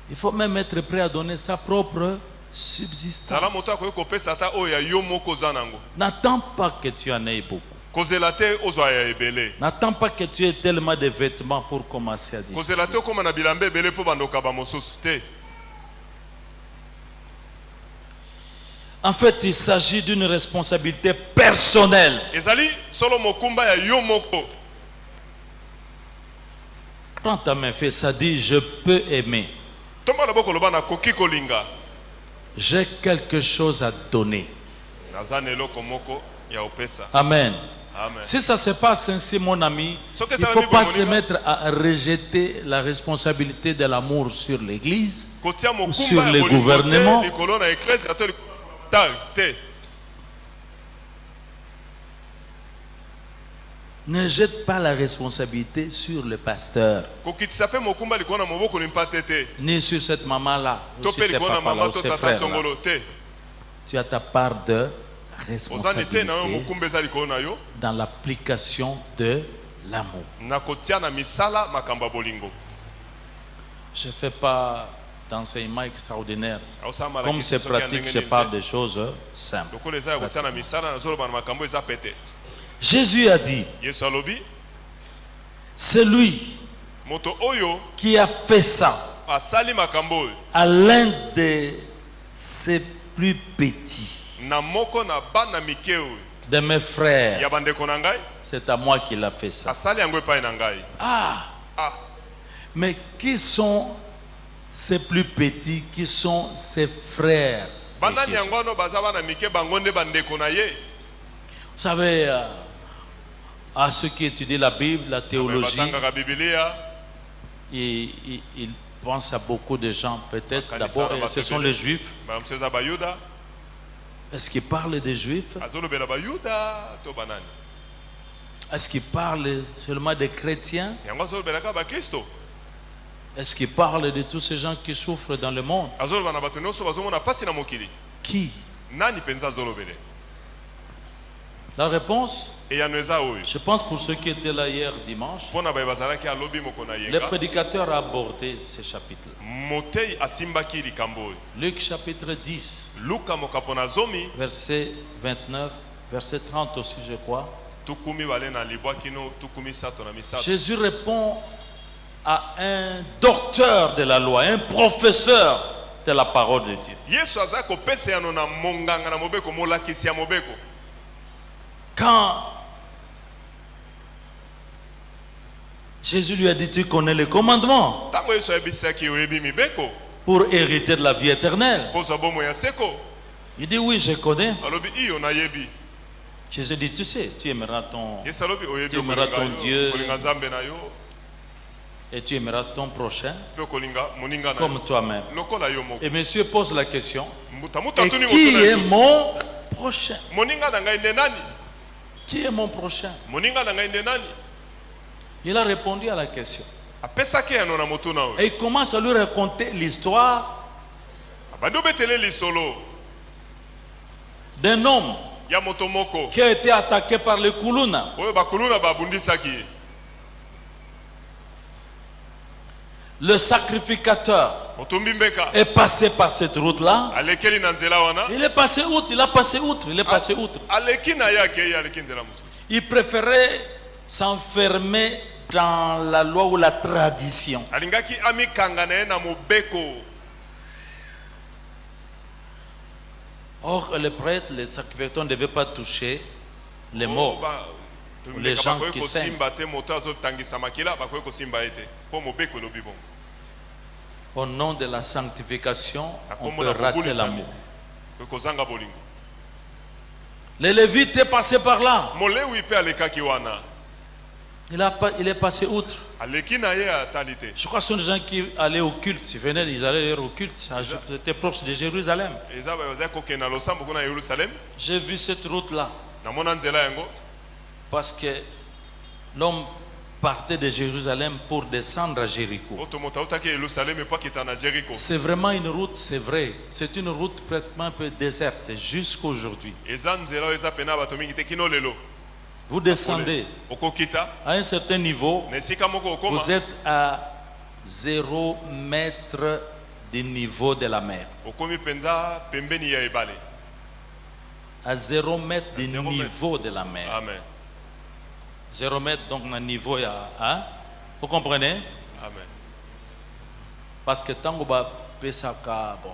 il faut même être prêt à donner sa propre subsistance. zala moto akoki kopesa ata oyo ya yo moko oza nango. N'attends pas que tu en aies beaucoup. kozela te ozwa ya ebele. N'attends pas que tu aies tellement de vêtements pour commencer à kozela te distribuer. okóma na bilamba ebele mpo bandoka bamosusu te. En fait, il s'agit d'une responsabilité personnelle. ezali solo mokumba ya yo moko. Prends ta main, fais ça, dis je peux aimer. tomba na bokoloba nakoki kolinga. J'ai quelque chose à donner. naza na eloko moko ya opesa. Amen. Amen. Si ça se passe ainsi, mon ami, Ce que il ça ne faut veut dire, pas mon se ami, mettre à rejeter la responsabilité de l'amour sur l'Église. kotia mokumba sur ya le bolingo gouvernement. te likolo na eklese to tal te. Ne jette pas la responsabilité sur le pasteur, kokitisa mpe mokumba likolo na moboko limpate te. ni sur cette maman-là, ou to sur mpe ces likolo na papas-là, mama ou to ces tata frères-là. songolo te. Tu as ta part de ozani te na yo responsabilité mokumba eza likolo na yo dans l'application de l'amour. na kotia na misala makambo ya bolingo. Je ne fais pas d'enseignement extraordinaire. Aosala Comme malakisi c'est soki ya pratique, ndenge je nini parle te. des choses simples. lokola eza ya kotia na misala nazoloba na makambo eza pete. Jésus a dit, Yesu alobi celui moto oyo qui a fait ça asali makambo oyo à l'un de ses plus petits, na moko na bana mike oyo de mes frères, ya bandeko na ngai c'est à moi qu'il a fait ça. asali yango epai na ngai. Ah, Ah, mais qui sont ces plus petits, qui sont ses frères de bandani Jésus? yango wana baza bana mike bango nde bandeko na ye. Vous savez, à ceux qui étudient la Bible, la théologie, batangaka bibilia ils pensent à beaucoup de gens. Peut-être Makanisa d'abord, na ce bato sont ebele. les Juifs. bamosusu eza bayuda Est-ce qu'ils parlent des Juifs? azolobela bayuda to banani Est-ce qu'ils parlent seulement des chrétiens? yango azolobelaka bakristo. Est-ce qu'ils parlent de tous ces gens qui souffrent dans le monde? azoloba na bato nyonso bazomona mpasi na mokili. Qui? Nani mpenza azolobele? La réponse, eyano eza oyo je pense pour ceux qui étaient là hier dimanche, mpo na baye bazalaki alobi moko na le yenga. prédicateur a abordé ce chapitre. Motei asimbaki likambo oyo. Luc chapitre 10, Luka mokapo na zomi verset 29, verset 30 aussi je crois. tukumi bale na libwa kino tukumi sato na misato. Jésus répond à un docteur de la loi, un professeur de la parole de Dieu. Yesu aza kopesa yano na monganga na mobeko molakisi ya mobeko. Quand Jésus lui a dit, tu connais les commandements Ntango Yesu ayebisaki oyebi mibeko pour hériter de la vie éternelle. kozwa bomo ya seko Il dit, oui, je connais. alobi iyo nayebi. Jésus dit, tu sais, tu aimeras ton Yesu alobi oyebi Tu aimeras ton okolinga yo, Dieu. kolinga Nzambe na yo, et tu aimeras ton prochain pe kolinga moninga na comme yo. toi-même. Lokola yo moko. Et monsieur pose la question, Muta muta et tuni qui motuna est yo. mon prochain? Moninga na ngai nde nani? Qui est mon prochain? Moninga na ngai nde nani? Il a répondu à la question. Apesaki ya na motuna oyo. Et il commence à lui raconter l'histoire Abandi obetele lisolo d'un homme ya moto moko. qui a été attaqué par les Kuluna. Oyo bakuluna babundisaki ye. Le sacrificateur Motumbi mbeka. est passé par cette route-là. Alekeli na nzela wana. Il est passé outre, il a passé outre, il est passé outre. Aleki na yake ye aleki nzela mususu. Il préférait s'enfermer dans la loi ou la tradition. Alingaki amikanga na ye na mobeko. Or, les prêtres, les sacrificateurs ne devaient pas toucher les morts. Les gens qui saignent. Au nom de la sanctification, on peut rater l'amour. Les Lévites est passé par là. Il est passé outre. Je crois que ce sont des gens qui allaient au culte. Ils venaient, ils allaient au culte. C'était proche de Jérusalem. J'ai vu cette route-là. Parce que l'homme partait de Jérusalem pour descendre à Jéricho. C'est vraiment une route, c'est vrai. C'est une route pratiquement un peu déserte jusqu'à aujourd'hui. Vous descendez à un certain niveau, vous êtes à 0 mètre du niveau de la mer. À 0 mètre du niveau de la mer. Amen. 0 mètre, donc le niveau, hein? Vous comprenez? Amen. Parce que tant que bon,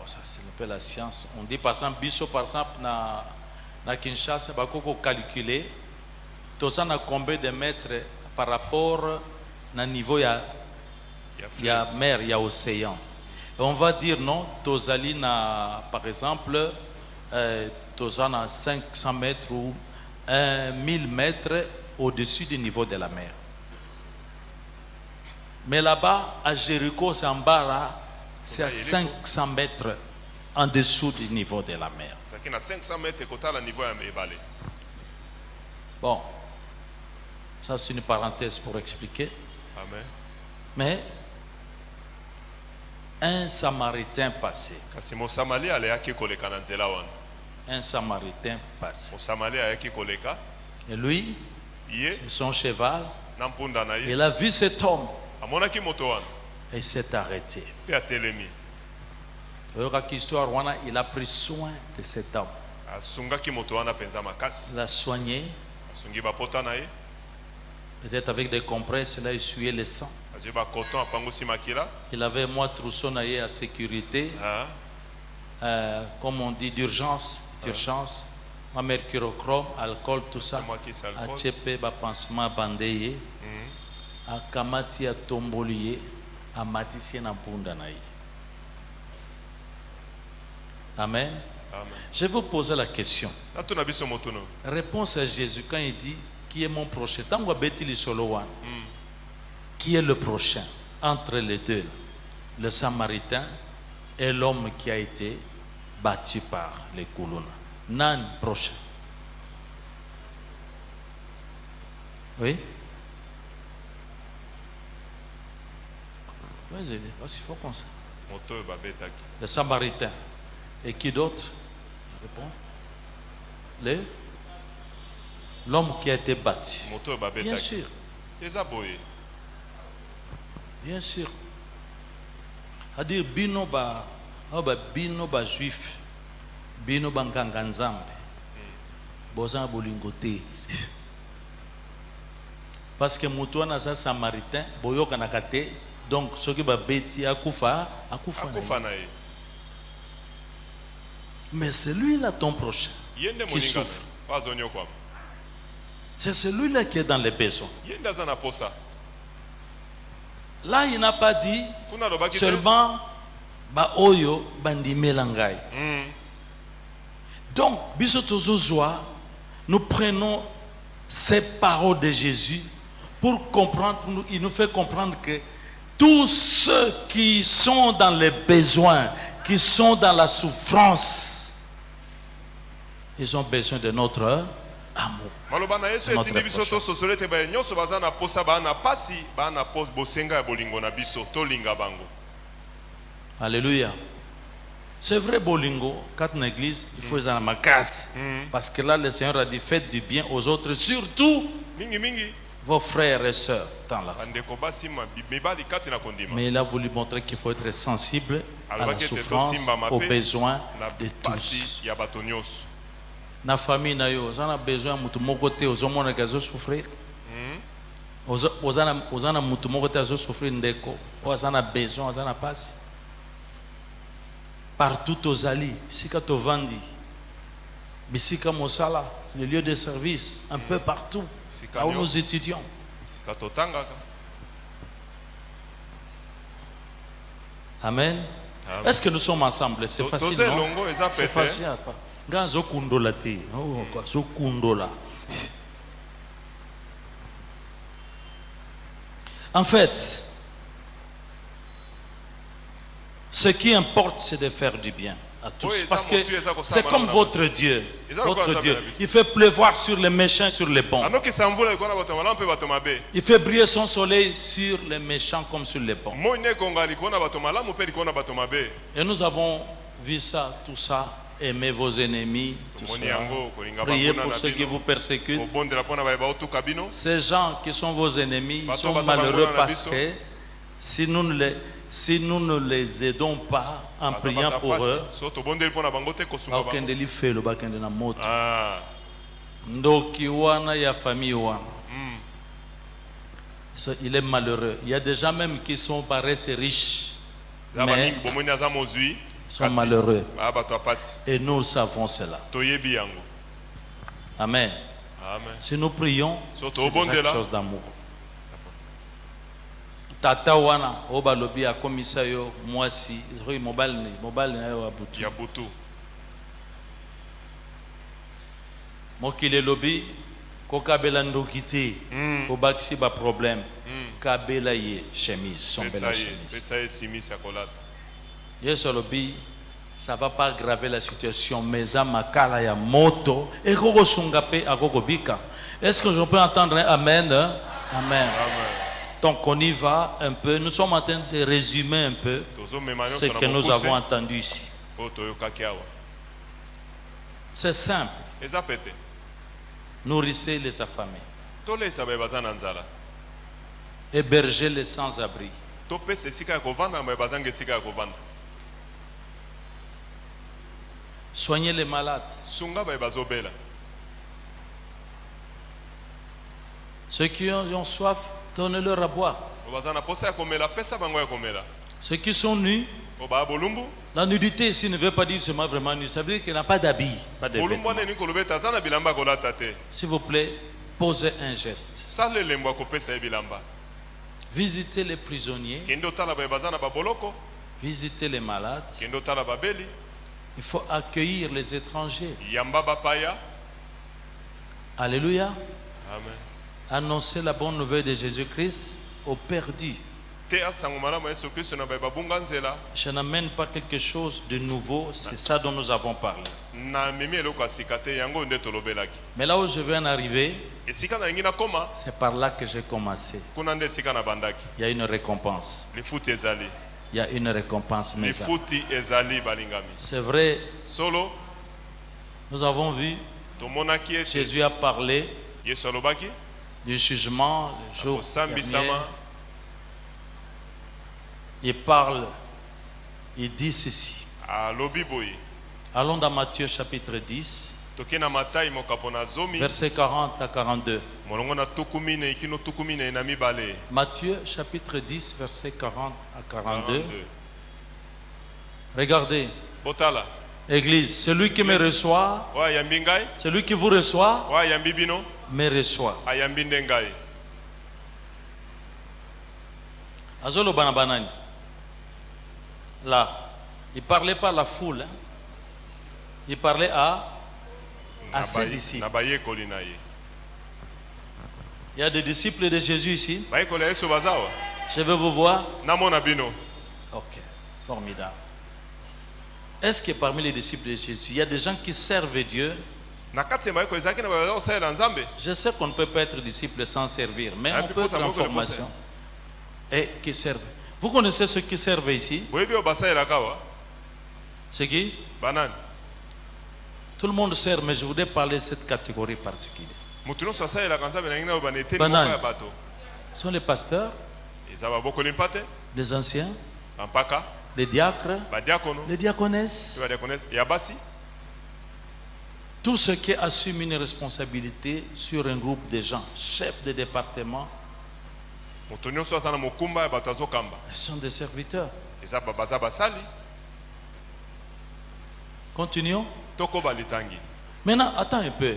ça c'est un peu la science. On dit par exemple, par exemple, na Kinshasa, il faut calculer. Tout ça a combien de mètres par rapport au niveau, il y a mer, il y a océan. Et on va dire non, Tozali na, par exemple, Tozali na 500 mètres ou 1000 mètres au-dessus du niveau de la mer. Mais là-bas, à Jéricho, c'est en bas là, c'est à 500 mètres en dessous du niveau de la mer. Bon. Ça, c'est une parenthèse pour expliquer. Amen. Mais un Samaritain passé. Un Samaritain passé. Et lui, son cheval, il a vu cet homme et s'est arrêté. Il a pris soin de cet homme. Il l'a soigné. Peut-être avec des compresses, il a essuyé le sang. Il avait moi trousseau naïe à sécurité, comme on dit, d'urgence, ma mercurochrome, alcool, tout ça. A tchepé, ba pansement bandé, a kamati a tombolié, a matissé na punda naïe. Amen. Je vais vous poser la question. Réponse à Jésus quand il dit qui est mon prochain. Qui est le prochain entre les deux, le Samaritain et l'homme qui a été battu par les Kuluna? Nan prochain. Oui? Vas-y, il faut qu'on sait. Le Samaritain. Et qui d'autre? Réponds. L'homme qui a été battu. Bien sûr. Bien sûr. C'est-à-dire, bino ba juif, bino ba nganganzambe, bozan bolingote. Parce que moutoua sa samaritain, boyoka nakate, donc ce qui va bêti akufa. Mais c'est lui-là ton prochain qui souffre. C'est celui-là qui est dans les besoins. Là, il n'a pas dit seulement ba oyo bandi melangai. Donc, biso tozozwa nous prenons ces paroles de Jésus pour comprendre, il nous fait comprendre que tous ceux qui sont dans les besoins, qui sont dans la souffrance, ils ont besoin de notre amour. Alléluia. C'est vrai, Bolingo, quand une église, il faut être ma casse. Parce que là, le Seigneur a dit, faites du bien aux autres, surtout vos frères et sœurs dans la foi. Mais il a voulu montrer qu'il faut être sensible à la souffrance, aux besoins de tous. Na famille na yo, on a besoin mutu moko te ozomona kazo souffrir. Ozana mutu moko te azo souffrir ndeko. Ozana besoin, ozana passe. Partout aux alliés, bisika tovandi, bisika mosala, le lieu de service, un peu partout, là où nous étudions. Amen. Est-ce que nous sommes ensemble? C'est facile, non? C'est facile. Gazo kundola te, oh, gazo kundola. En fait, ce qui importe, c'est de faire du bien à tous. Parce que c'est comme votre Dieu. Votre Dieu. Il fait pleuvoir sur les méchants et sur les bons. Il fait briller son soleil sur les méchants comme sur les bons. Et nous avons vu ça, tout ça. Aimez vos ennemis, tout ça. Priez pour ceux qui vous persécutent. Ces gens qui sont vos ennemis, ils sont malheureux parce que si nous ne les aidons pas en priant pour eux, il est malheureux. Il y a des gens même qui sont paraissent riches, mais sont malheureux. Et nous savons cela. Amen. Si nous prions, c'est quelque chose d'amour. Tata wana oba lobi a komisa yo mwasi roi mobile na yo abutu ya butu mokile lobi ko kabela ndokiti ko bakisi ba problème kabela ye chemise son belle chemise yeso lobi ça va pas aggraver la situation mais à makala ya moto et ko sunga pe akoko bika. Est-ce que je peux entendre un amen? Amen. Donc on y va un peu, nous sommes en train de résumer un peu ce que nous avons entendu ici. C'est simple. Nourrissez les affamés. Hébergez les sans-abri. Soignez les malades. Ceux qui ont soif, donnez-leur à boire. Ceux qui sont nus, la nudité ici ne veut pas dire seulement vraiment nu, ça veut dire qu'il n'a pas d'habit, pas de vêtements. S'il vous plaît, posez un geste. Visitez les prisonniers, visitez les malades. Il faut accueillir les étrangers. Alléluia. Amen. Annoncer la bonne nouvelle de Jésus-Christ aux perdus. Je n'amène pas quelque chose de nouveau, c'est ça dont nous avons parlé. Mais là où je veux en arriver, c'est par là que j'ai commencé. Il y a une récompense. Il y a une récompense. C'est vrai, nous avons vu, Jésus a parlé du jugement le jour dernier. Il parle, il dit ceci. Allons dans Matthieu chapitre 10, versets 40 à 42. Matthieu chapitre 10, versets 40 à 42. Regardez. Église, celui qui me reçoit, celui qui vous reçoit, me reçoit. Azolo banabanani. Là, il parlait pas à la foule, hein. Il parlait à à ses disciples. na bayekoli na ye. Il y a des disciples de Jésus ici. Bayekoli ya Yesu bazawa. Je veux vous voir. Namona bino. Ok, formidable. Est-ce que parmi les disciples de Jésus, il y a des gens qui servent Dieu? Na kati bayekoli zaki na bazawa salela nzambe. Je sais qu'on ne peut pas être disciple sans servir, mais on peut être en formation et qui servent. Vous connaissez ceux qui servent ici? Boyebi o basalela kawa. C'est qui? Banane. Tout le monde sert, mais je voudrais parler de cette catégorie particulière. Mutuno sasalela kanzambe na ngina banete Banane. ya bato. Ce sont les pasteurs, Ezaba bokoli mpate. les anciens, Ampaka. les diacres, Badiakono. les diaconesses, Badiakones. Ya basi. tous ceux qui assument une responsabilité sur un groupe de gens, chefs de département, Mutuno sasana mokumba ya bato azokamba. ils sont des serviteurs. Ezaba baza basali. Continuons. Toko balitangi. Maintenant, attends un peu.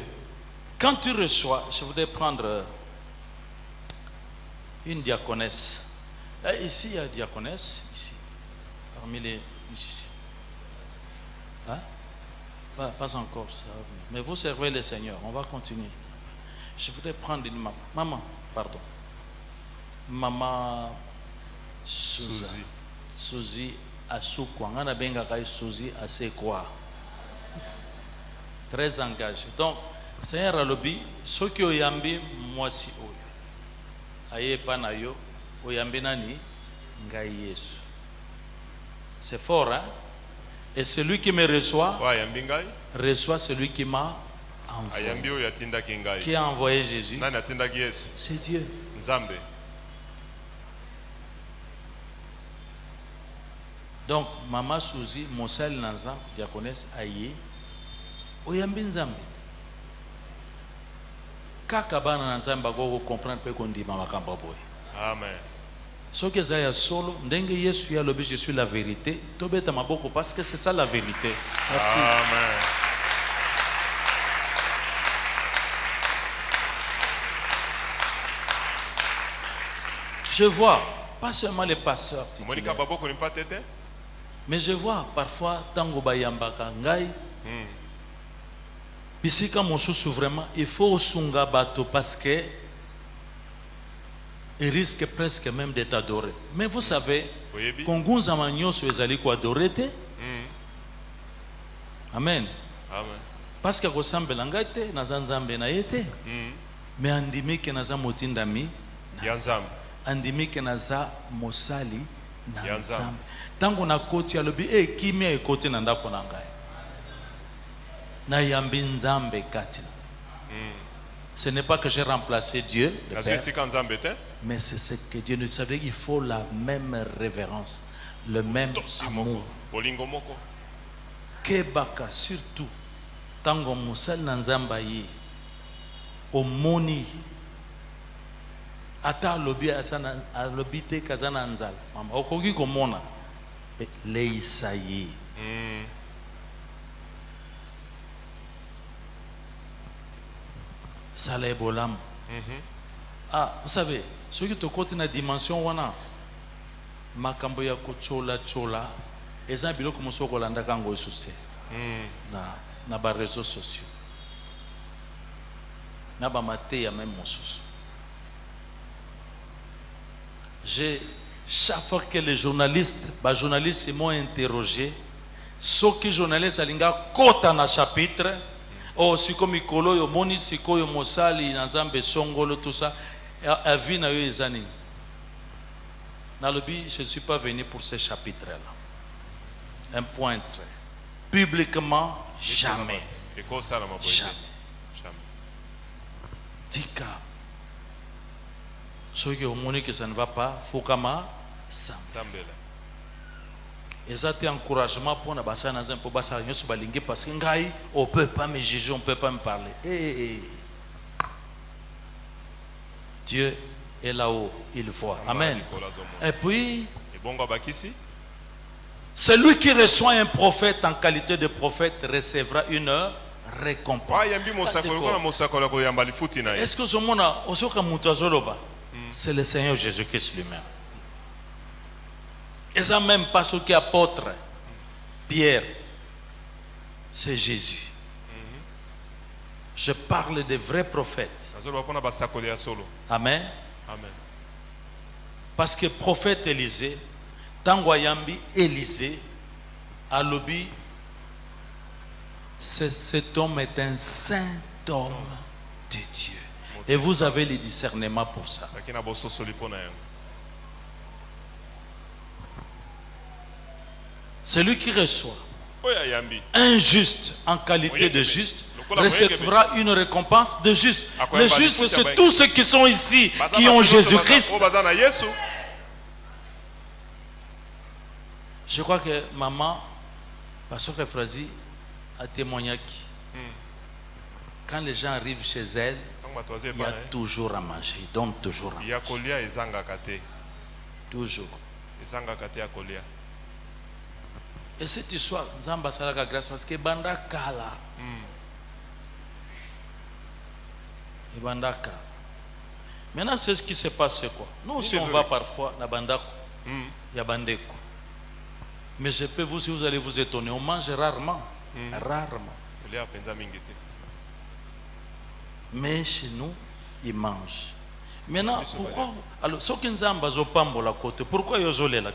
Quand tu reçois, je voudrais prendre une diaconesse. Ici, il y a une diaconesse, ici, parmi les musiciens. Hein? Pas encore, ça va venir. Mais vous servez le Seigneur, on va continuer. Je voudrais prendre une maman. Maman, pardon. Maman Suzy. Suzy Asukwa. On a bien gagné Suzy Asekwa. Très engagé. Donc, Seigneur Alobi, ceux qui ont yambi, moi si oyo. Aye panayo, oyambi nani, ngai Yesu. C'est fort, hein? Et celui qui me reçoit, reçoit celui qui m'a envoyé. Qui a envoyé Jésus? C'est Dieu. Donc, Maman Suzy, Mosel Nanza, diaconesse, aye, oyambi nzambe. Kaka bana na nzambe bako comprendre pe kondima makamba boy. Amen. Ce que ça solo, ndenge Yesu ya lobi je suis la vérité, tobeta maboko parce que c'est ça la vérité. Merci. Amen. Je vois pas seulement les pasteurs titulaires, mais je vois parfois tango bayambaka ngai. Bisika mosusu vraiment, il faut sunga bato parce que il risque presque même d'être adoré. Mais vous savez, kongunza manyoso ezali ko adorer te. Amen. Amen. Parce que kosambela ngai te naza nzambe na ye te. Mais andimi ke naza motindami ya nzambe. Andimi ke naza mosali na nzambe. Tango na koti alobi kimia ekoti na ndako na ngai. Na yambi nzambe kati. Ce n'est pas que j'ai remplacé Dieu, le Père, mais c'est ce que Dieu nous savait. Il faut la même révérence, le même amour. Kebaka surtout, tango musal nanzamba yi, omoni, ata lobi asana lobi te kazana nzal. Mama okoki komona, leisa yi. Salé bolam. Ah, vous savez, ceux qui te côté na dimension wana makambo ya kochola chola eza biloko mosoko landa kango suste. Na ba réseaux sociaux. Na ba maté ya même mosusu. Chaque fois que les journalistes m'ont interrogé, ceux qui journalistes alinga kota na chapitre. Oh, si comme Mikolo, yo moni siko yo mosali nanzambe songolo tout ça, avis na yo ezani. Nalobi, je ne suis pas venu pour ce chapitre-là. Un point très. Publiquement, jamais. Jamais. Tika. Ceux qui ont moni que ça ne va pas, faut kama sambela. Et ça c'est encouragement pour na basa na zempo basa nyoso balingi parce que ngai on peut pas me juger, on peut pas me parler. Dieu est là-haut, il voit. Amen. Et puis celui qui reçoit un prophète en qualité de prophète recevra une récompense. Est-ce que ce monde c'est le Seigneur Jésus-Christ lui-même? Et ça même pas ce qui apôtre Pierre, c'est Jésus. Je parle des vrais prophètes. Amen. Amen. Parce que prophète Élisée, Tangoyambi Élisée, Alobi, cet homme est un saint homme de Dieu. Et vous avez le discernement pour ça. Celui qui reçoit un juste en qualité de juste recevra une récompense de juste. Les justes, c'est tous ceux qui sont ici, qui ont Jésus-Christ. Je crois que maman, Pasteur Efrazi, a témoigné que quand les gens arrivent chez elle, il y a toujours à manger. Ils donnent toujours à manger. Toujours. Et cette histoire, nous avons la grâce parce que Banda Kala. Maintenant, c'est ce qui se passe quoi. Nous aussi, on va parfois à Bandako. Il y a Bandeko. Mais je peux vous, si vous allez vous étonner, on mange rarement. Rarement. Mais chez nous, ils mangent. Maintenant, pourquoi alors, ce qui nous a la côté, pourquoi ils ont là,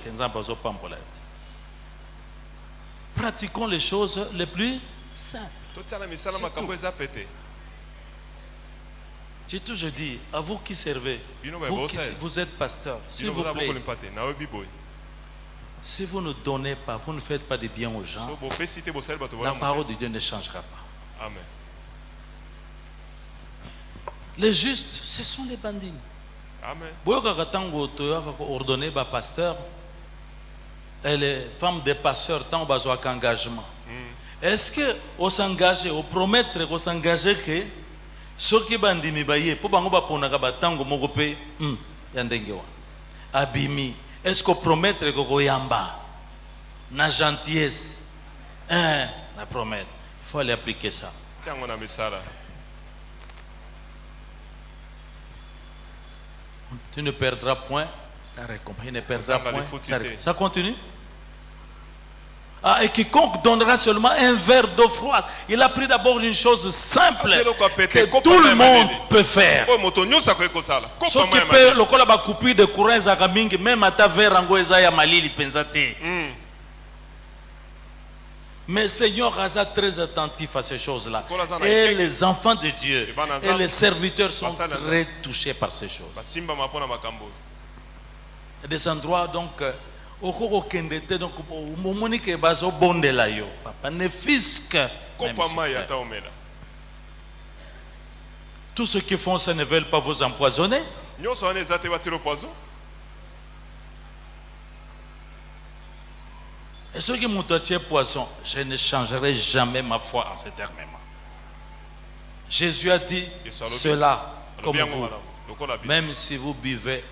pratiquons les choses les plus simples. C'est tout, je dis, à vous qui servez, vous êtes pasteur, s'il vous plaît, si vous ne donnez pas, vous ne faites pas de bien aux gens, la parole de Dieu ne changera pas. Amen. Les justes, ce sont les bandits. Amen. Ordonné par pasteur, et les femmes des pasteurs, tant besoin qu'engagement. Est-ce que on s'engage, on promettre qu'on s'engage que ceux qui bandit mi baye, pour bango ba pona ka batango moko pe, yandengewa. Abimi, est-ce qu'on promettre qu'on yamba, na gentillesse, la promettre. Il faut aller appliquer ça. Tiens, on a mis ça là. Tu ne perdras point ta récompense. Ne perdras point. Ça continue. Ah, et quiconque donnera seulement un verre d'eau froide. Il a pris d'abord une chose simple que tout le monde peut faire. Ce qui peut, le cola ba couper de courant zakamingi, même à ta verre en goeza ya malili pensate. Mais Seigneur reste très attentif à ces choses-là. Et les enfants de Dieu et les serviteurs sont très touchés par ces choses. Il y a des endroits donc tous ceux qui font ça ne veulent pas vous empoisonner. Et ceux qui m'ont touché poison, je ne changerai jamais ma foi en cet terme. Jésus a dit cela comme vous. Même si vous buvez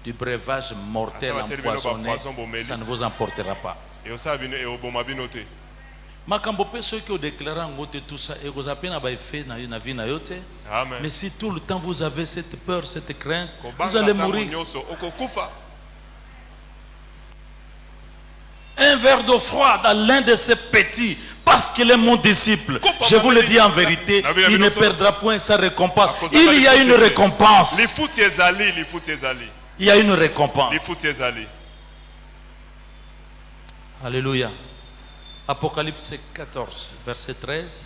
du breuvage mortel empoisonné, ça ne vous emportera pas. Ceux qui ont déclaré en gros tout ça, mais si tout le temps vous avez cette peur, cette crainte, vous allez mourir. Un verre d'eau froide à l'un de ces petits, parce qu'il est mon disciple, je vous le dis en vérité, il ne perdra point sa récompense. Il y a une récompense. Il y a une récompense. Alléluia. Apocalypse 14, verset 13.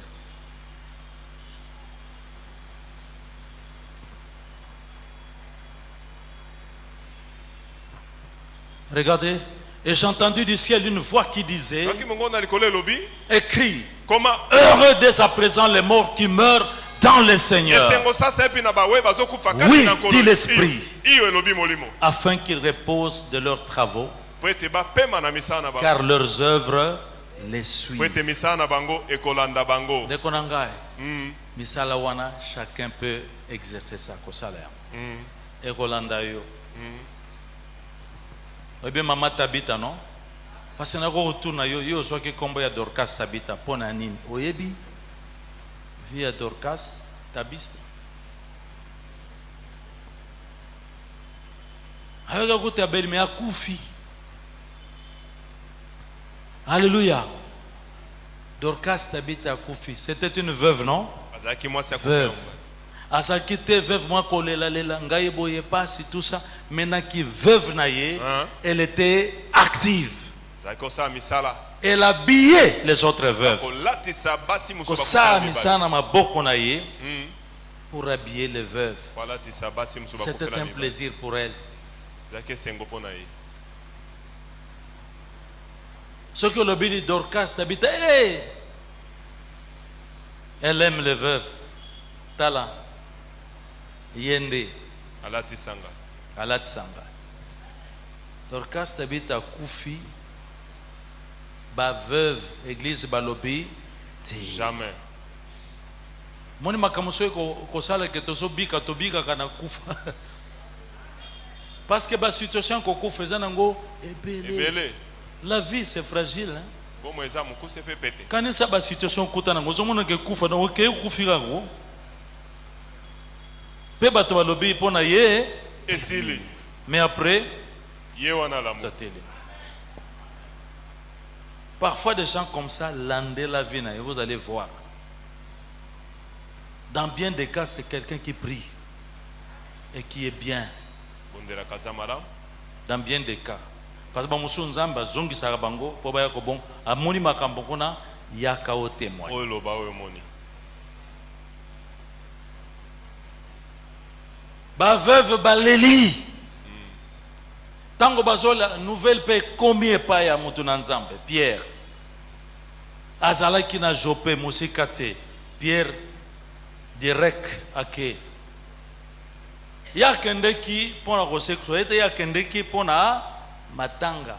Regardez. Et j'ai entendu du ciel une voix qui disait, écrit, heureux dès à présent les morts qui meurent dans le Seigneur. Oui, dit l'Esprit, afin qu'ils reposent de leurs travaux, car leurs œuvres les suivent. Chacun peut exercer ça. Eh bien, maman Tabita, non? Parce que nous retourne yo soit que combo ya Dorcas Tabita pona nini. Oyebi via Dorcas Tabista. Ayoga kote abeli me akufi. Alléluia. Dorcas Tabita akufi. C'était une veuve, non? Veuve. Azaki te veuve moi kolela lela ngai boye passe tout ça. Maintenant qui veuve naye, elle était active. Elle habillait les autres veuves. Kosa misana maboko naye pour habiller les veuves. C'était un plaisir pour elle. Ce que le Billy Dorcas t'habite, hey! Elle aime les veuves. Tala. Yende. Alatisanga. Dorcas t'habite à Koufi. Ba veuve, église balobi. Jamais. Moni makamuso ko sala ke toso bika to bika kana kufa. Parce que ba situation ko ko faisant nango ebele. La vie c'est fragile hein. Quand il y a une situation kuta nango zomona ke kufa na ke kufira ngo. Pe bato balobi pona ye esili. Mais après ye wana la mo. Parfois des gens comme ça landent la vie et vous allez voir. Dans bien des cas, c'est quelqu'un qui prie et qui est bien. Dans bien des cas. Parce que Bamusu Nzamba, Zongi Sarabango, Pobaya Kobon, Amoni Makambokona, Yaka au témoin. Ba veuve Baleli. Tango bazola nouvelle paix combien pas ya mutu na Nzambe Pierre azalaki na Jope musikate Pierre direct ake ya kendeki pona ko sexualité ya kendeki pona matanga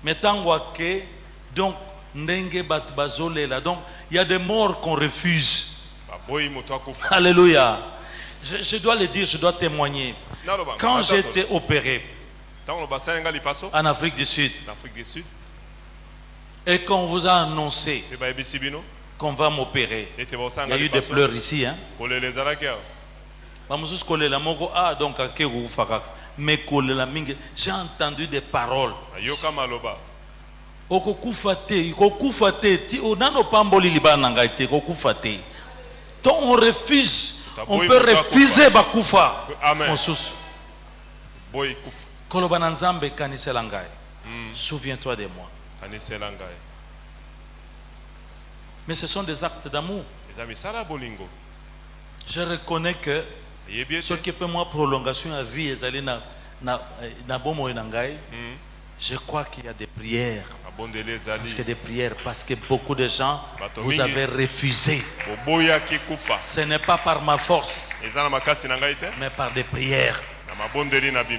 metango ake donc ndenge bat bazolela donc il y a des morts qu'on refuse. Alléluia. Je dois le dire, je dois témoigner. Quand j'ai été opéré en Afrique du Sud, et qu'on vous a annoncé qu'on va m'opérer, il y a eu des pleurs ici. Hein? J'ai entendu des paroles. Donc on refuse. On peut refuser Bakoufa. Amen. Souviens-toi de moi. Mais ce sont des actes d'amour. Je reconnais que ce qui fait moi prolongation à vie, je crois qu'il y a des prières. Parce que des prières, parce que beaucoup de gens vous avez refusé. Ce n'est pas par ma force, mais par des prières.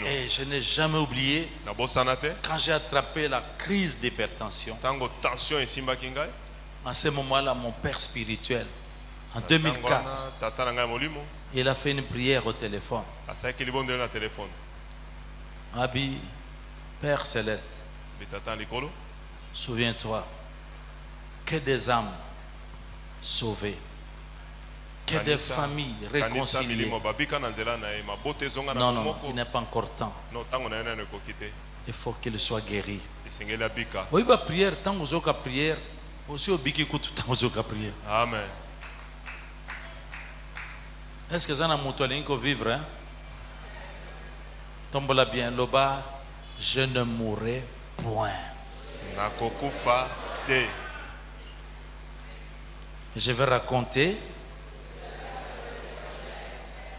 Et je n'ai jamais oublié quand j'ai attrapé la crise d'hypertension. En ce moment-là, mon père spirituel, en 2004, il a fait une prière au téléphone. Abi, Père Céleste, souviens-toi que des âmes sauvées, que des familles réconciliées. Non, non, il n'est pas encore temps. Il faut qu'il soit guéri. Oui, la prière, tant que vous avez prière, aussi au biki tout tant que vous avez prière. Amen. Est-ce que ça n'a pas vivre? Hein? Tombe-la bien, Loba, je ne mourrai point. Je vais raconter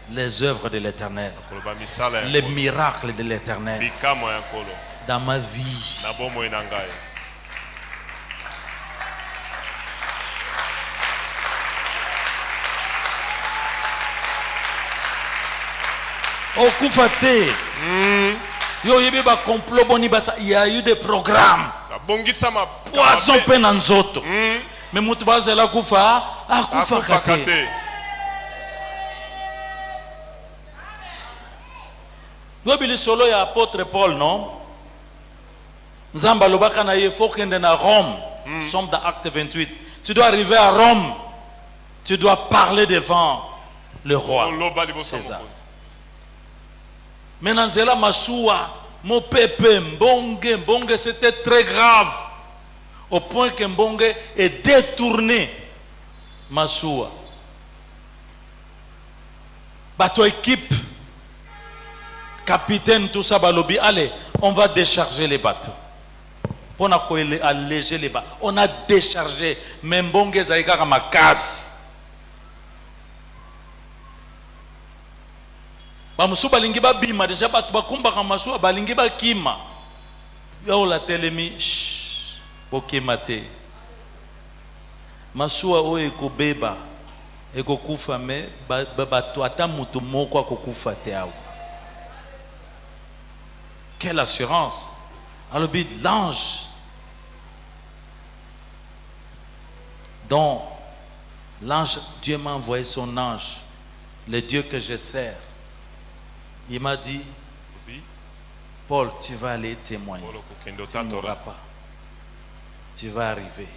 les œuvres de l'Éternel, les miracles de l'Éternel dans ma vie. Au Koufate, il y a eu des programmes. Poisson penanzoto. Mais Moutoubaze la Koufa, Koufa Kate. Nous solo ya apôtre Paul, non? Nzamba lobaka na ye faut kende na Rome. Somme dans Acte 28. Tu dois arriver à Rome. Tu dois parler devant le roi César. Maintenant Zela Massoua, mon pépé, Mbonge, c'était très grave. Au point que Mbonge est détourné Massoua. Bateau équipe, capitaine, tout ça, balobi. Allez, on va décharger les bateaux. Pour alléger les bateaux. On a déchargé. Même bon, zaïka ma casse. Bamusu balingi ba bima déjà batu bakumba kamasu balingi ba kima. Yo la telemi pokemate. Masua o ekobeba ekokufa me batu ata mutu moko akokufa te awo. Quelle assurance. Alors l'ange dont l'ange, Dieu m'a envoyé son ange, le Dieu que je sers. Il m'a dit, Paul, tu vas aller témoigner. Tu ne mourras pas. Tu vas arriver.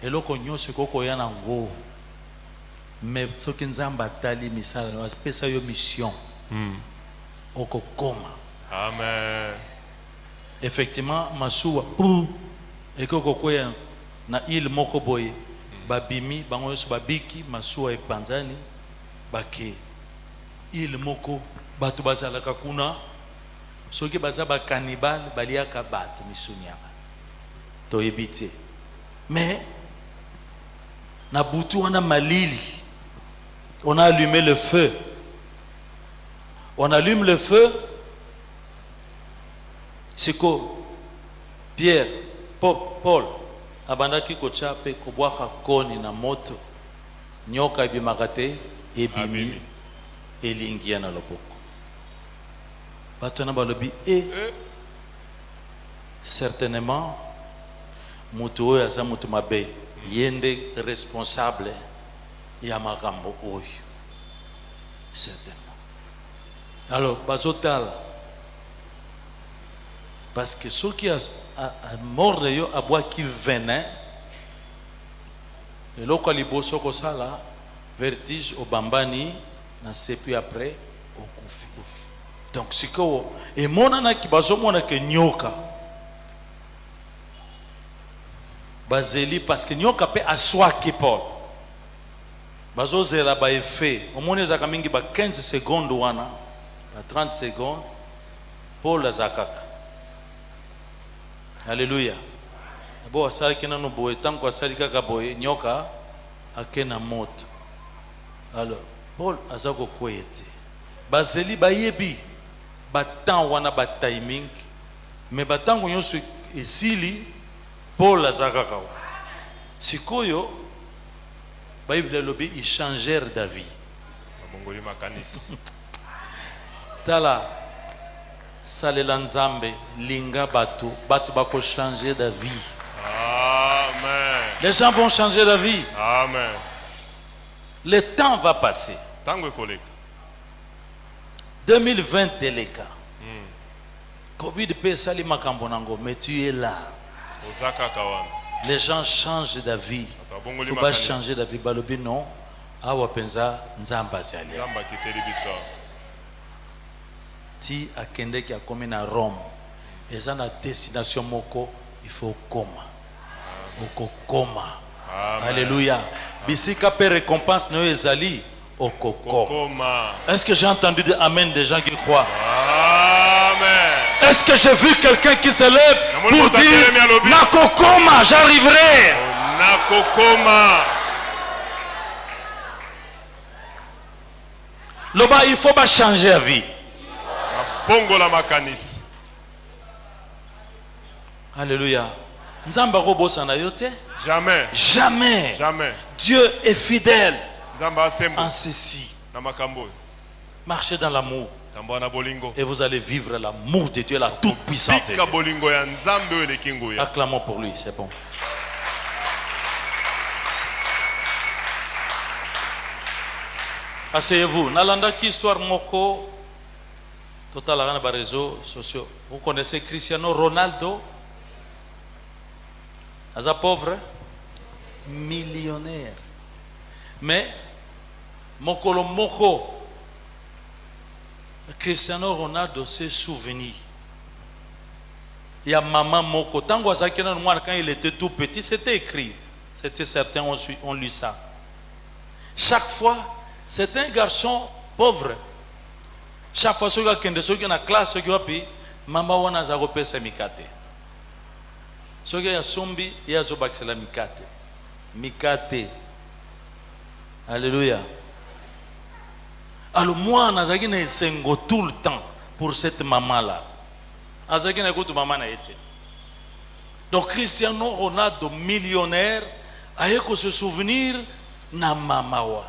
Et là, on se dit mais ce qui nous a battu, c'est une mission. Amen. Effectivement, Massoua, et que na il moko boye, babimi, bango babiki, Massoua et Panzani, bake, il moko. Batu bazalaka kuna soki baza ba cannibale baliaka batu misunya to ebite mais na butu wana malili on a allumé le feu, on allume le feu, c'est que Pierre Paul abandaki kocha pe kobwaka koni na moto nyoka ebimakate ebimi elingia na loboko. Et certainement, Moutou et Asa Moutou Mabe, yende responsable, Yamagambo Oy. Certainement. Alors, Bazotal, parce que ceux qui a mort de yo, à boire qui venin, et là, quand il bosse au sala, vertige au Bambani, et puis après, au Koufi. Donc, c'est que, et mon ana qui baso mon que nyoka, baseli parce que nyoka peut asseoir qui Paul, baso zela ba effet, au moins les akamingi ba 15 secondes wana, ba 30 secondes, Paul azakaka. Alléluia. Bo asali kena no boye tanko asali kaka boye nyoka akena moto. Alors, Paul azako kwete. Baseli ba yebi batan wana ba timing mais batango nyonso esili Paul azakaka sikoyo Bible lobi ils changèrent d'avis tala salela nzambe linga batu bako changer d'avis. Amen. Les gens vont changer d'avis. Amen. Le temps va passer. Tango koleka 2020 Deleka. Covid peut salir makambonango, mais tu es là. Les gens changent d'avis. Il ne faut pas changer d'avis. Balobi non. Awa penza nzamba siali. Ti akende ki akomi na Rome. Eza na destination moko, il faut koma. Oko koma. Alléluia. Bisika pe récompense no ezali. Est-ce que j'ai entendu des amen des gens qui croient? Amen. Est-ce que j'ai vu quelqu'un qui se lève pour dire Nakokoma, j'arriverai? Nakokoma. Loba, il faut pas changer la vie. Bongola makanis. Alléluia. Nzamba robosa na yote? Jamais. Jamais. Jamais. Dieu est fidèle. En ceci, marchez dans l'amour et vous allez vivre l'amour de Dieu, la toute puissance de Dieu. Acclamons pour lui, c'est bon. Asseyez-vous. Nalanda qui histoire moko total la réseaux sociaux. Vous connaissez Cristiano Ronaldo? Asa pauvre, millionnaire. Mais Mokolo Moko, Cristiano Ronaldo s'est souvenu. Il y a maman Moko. Quand il était tout petit, c'était écrit. C'était certain, on lit ça. Chaque fois, c'est un garçon pauvre. Chaque fois, ceux qui sont dans la classe, ceux qui ont pu, maman wana za kopesa mikate. Ceux qui ont sombi, il y a la mikate. Mikate. Alléluia. Alors moi, nazaki na esengo tout le temps pour cette maman-là. Azaki na kutu maman na été. Donc Cristiano Ronaldo, millionnaire, a eu se souvenir na mamawa.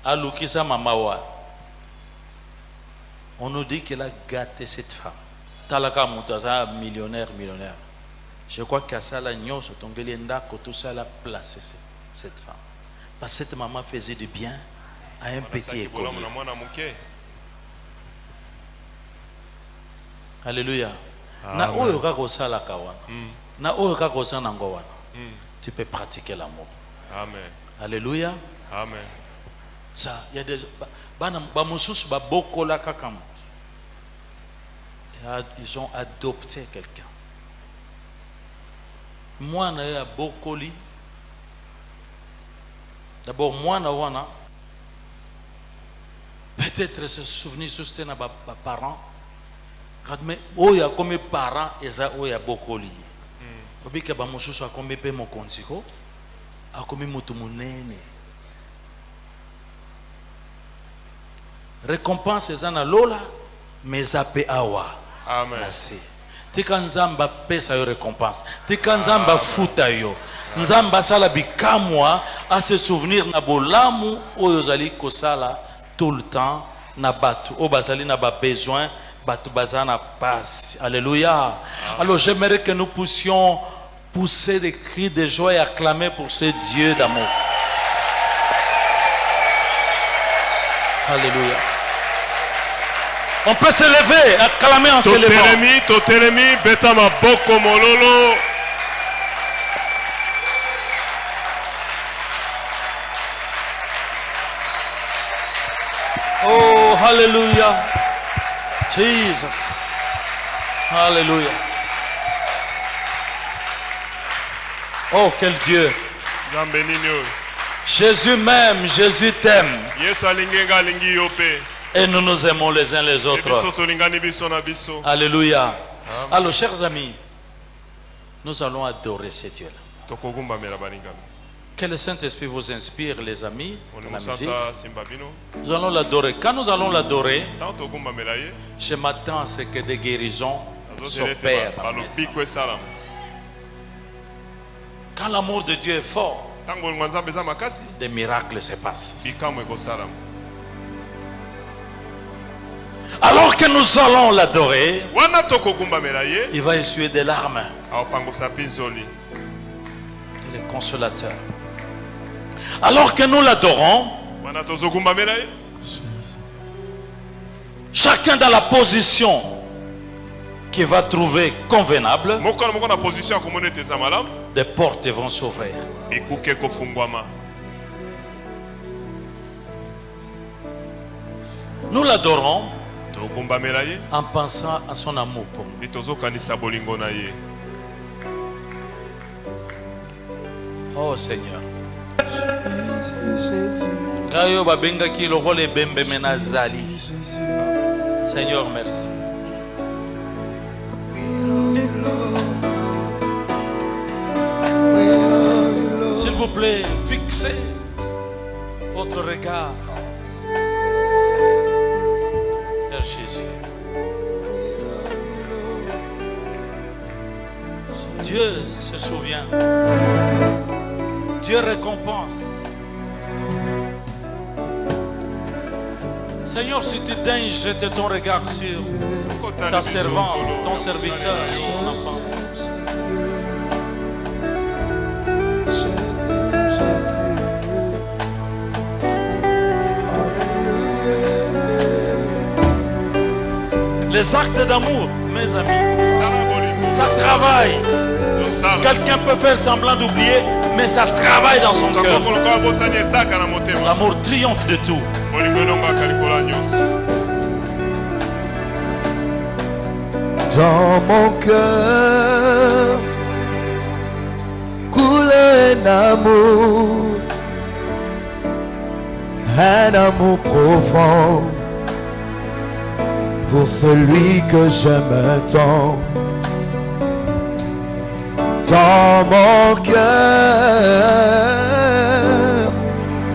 Alukisa mamawa. On nous dit qu'elle a gâté cette femme. Talaka Moutaza, millionnaire. Je crois qu'à ça, la nyos, tout ça, elle a placé cette femme. Parce que cette maman faisait du bien à un petit écolier. Alléluia. Na oyo kako sala kawana. Na oyo kako sana ngowana. Tu peux pratiquer l'amour. Amen. Alléluia. Amen. Ça, il y a des bamususu ba bokola kakam. Ils ont adopté quelqu'un. Moi na ya bokoli. D'abord moi na wana. Peut-être se souvenir sur na ba parents. Mais oya comme parents eza oya bokoli. Obika ba mususu akombe pe mokonziko. Akomi mutu munene. Récompense ezana lola mais ape awa. Amen. Merci. Tika nzamba pesa yo récompense. Tika nzamba futa yo. Nzamba sala bikamwa à se souvenir na bolamu oyo zali kosala tout le temps na batu. O bazali na ba besoin batu bazana passe. Alléluia. Alors j'aimerais que nous puissions pousser des cris de joie et acclamer pour ce Dieu d'amour. Alléluia. On peut se lever, acclamer en se levant. Totelemi, betama boko mololo. Oh, Alléluia. Jesus. Alléluia. Oh, quel Dieu. Jésus m'aime, Jésus t'aime. Et nous nous aimons les uns les autres. Alléluia. Alors, chers amis, nous allons adorer ce Dieu-là. Que le Saint-Esprit vous inspire, les amis, de la musique. Nous allons l'adorer. Quand nous allons l'adorer, je m'attends à ce que des guérisons s'opèrent. Quand l'amour de Dieu est fort, des miracles se passent. Alors que nous allons l'adorer, il va essuyer des larmes. Il est consolateur. Alors que nous l'adorons, chacun dans la position qu'il va trouver convenable, des portes vont s'ouvrir. Nous l'adorons en pensant à son amour pour nous. Oh Seigneur. Seigneur, merci. S'il vous plaît, fixez votre regard vers Jésus. Dieu se souvient. Dieu récompense. Seigneur, si tu daignes jeter ton regard sur ta servante, ton serviteur, ton enfant. Les actes d'amour, mes amis, ça travaille. Quelqu'un peut faire semblant d'oublier, mais ça travaille dans son cœur. L'amour triomphe de tout. Dans mon cœur coule un amour un amour profond pour celui que j'aime tant. Dans mon cœur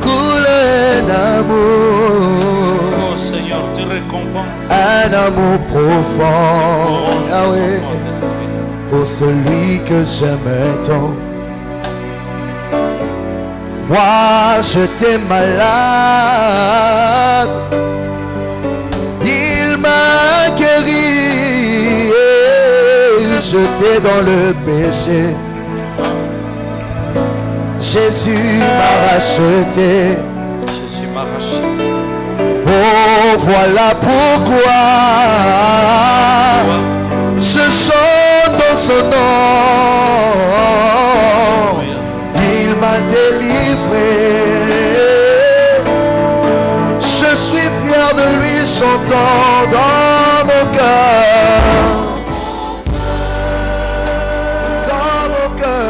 coule un amour. Oh Seigneur, tu récompenses. Un amour profond, ah oui, pour celui que j'aime tant. Moi j'étais malade, il m'a guéri, j'étais dans le péché, Jésus m'a racheté. Jésus m'a racheté. Oh, voilà pourquoi je chante dans son nom. Il m'a délivré. Je suis fier de lui chantant dans mon cœur. Dans mon cœur.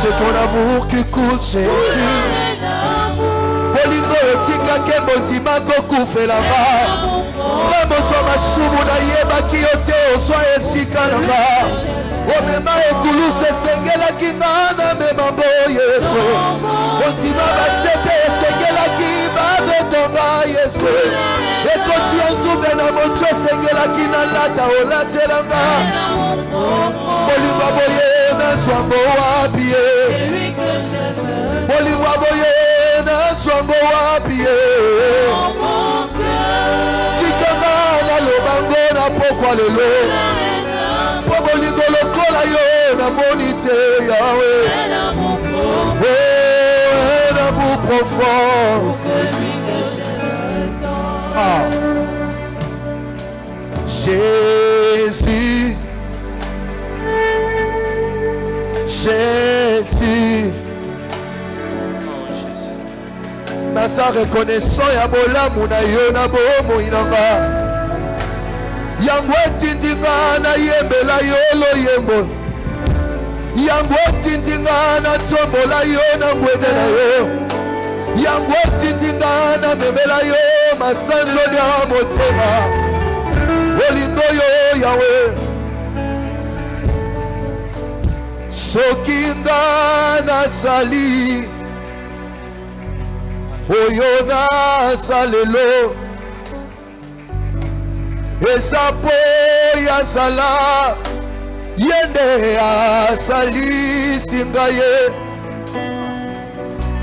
C'est ton amour qui coule, Jésus. Bolingo yotika ke bondima kokufela nga. Moto masumu na yebaki yo te oswa esika na nga. Omema ekulusu esengelaki nga na memango Yesu. Bondima basete esengelaki babetonga Yesu. Ekoti ya nzube na moto esengelaki na lata olatelanga. Bolingo boye Swango wapie, Bolingo boye na swango wapie. Tikanga na lobango na pokwa lelo. Po bolingo lokola yo na monite yawe. Oh, un amour profond. Ah, Jésus. Jésus, nasa reconnaissant ya bolamu na yo na bomo inanga. Yango etindinga na yembela yo loyembo. Yango etindinga na tombola yo na ngwene na yo. Yango etindinga na memela yo masanjo ya motema. Olindo yo yawe. Sokinga nasali oyo nasalelo esapo ya sala yende asalisi ngaye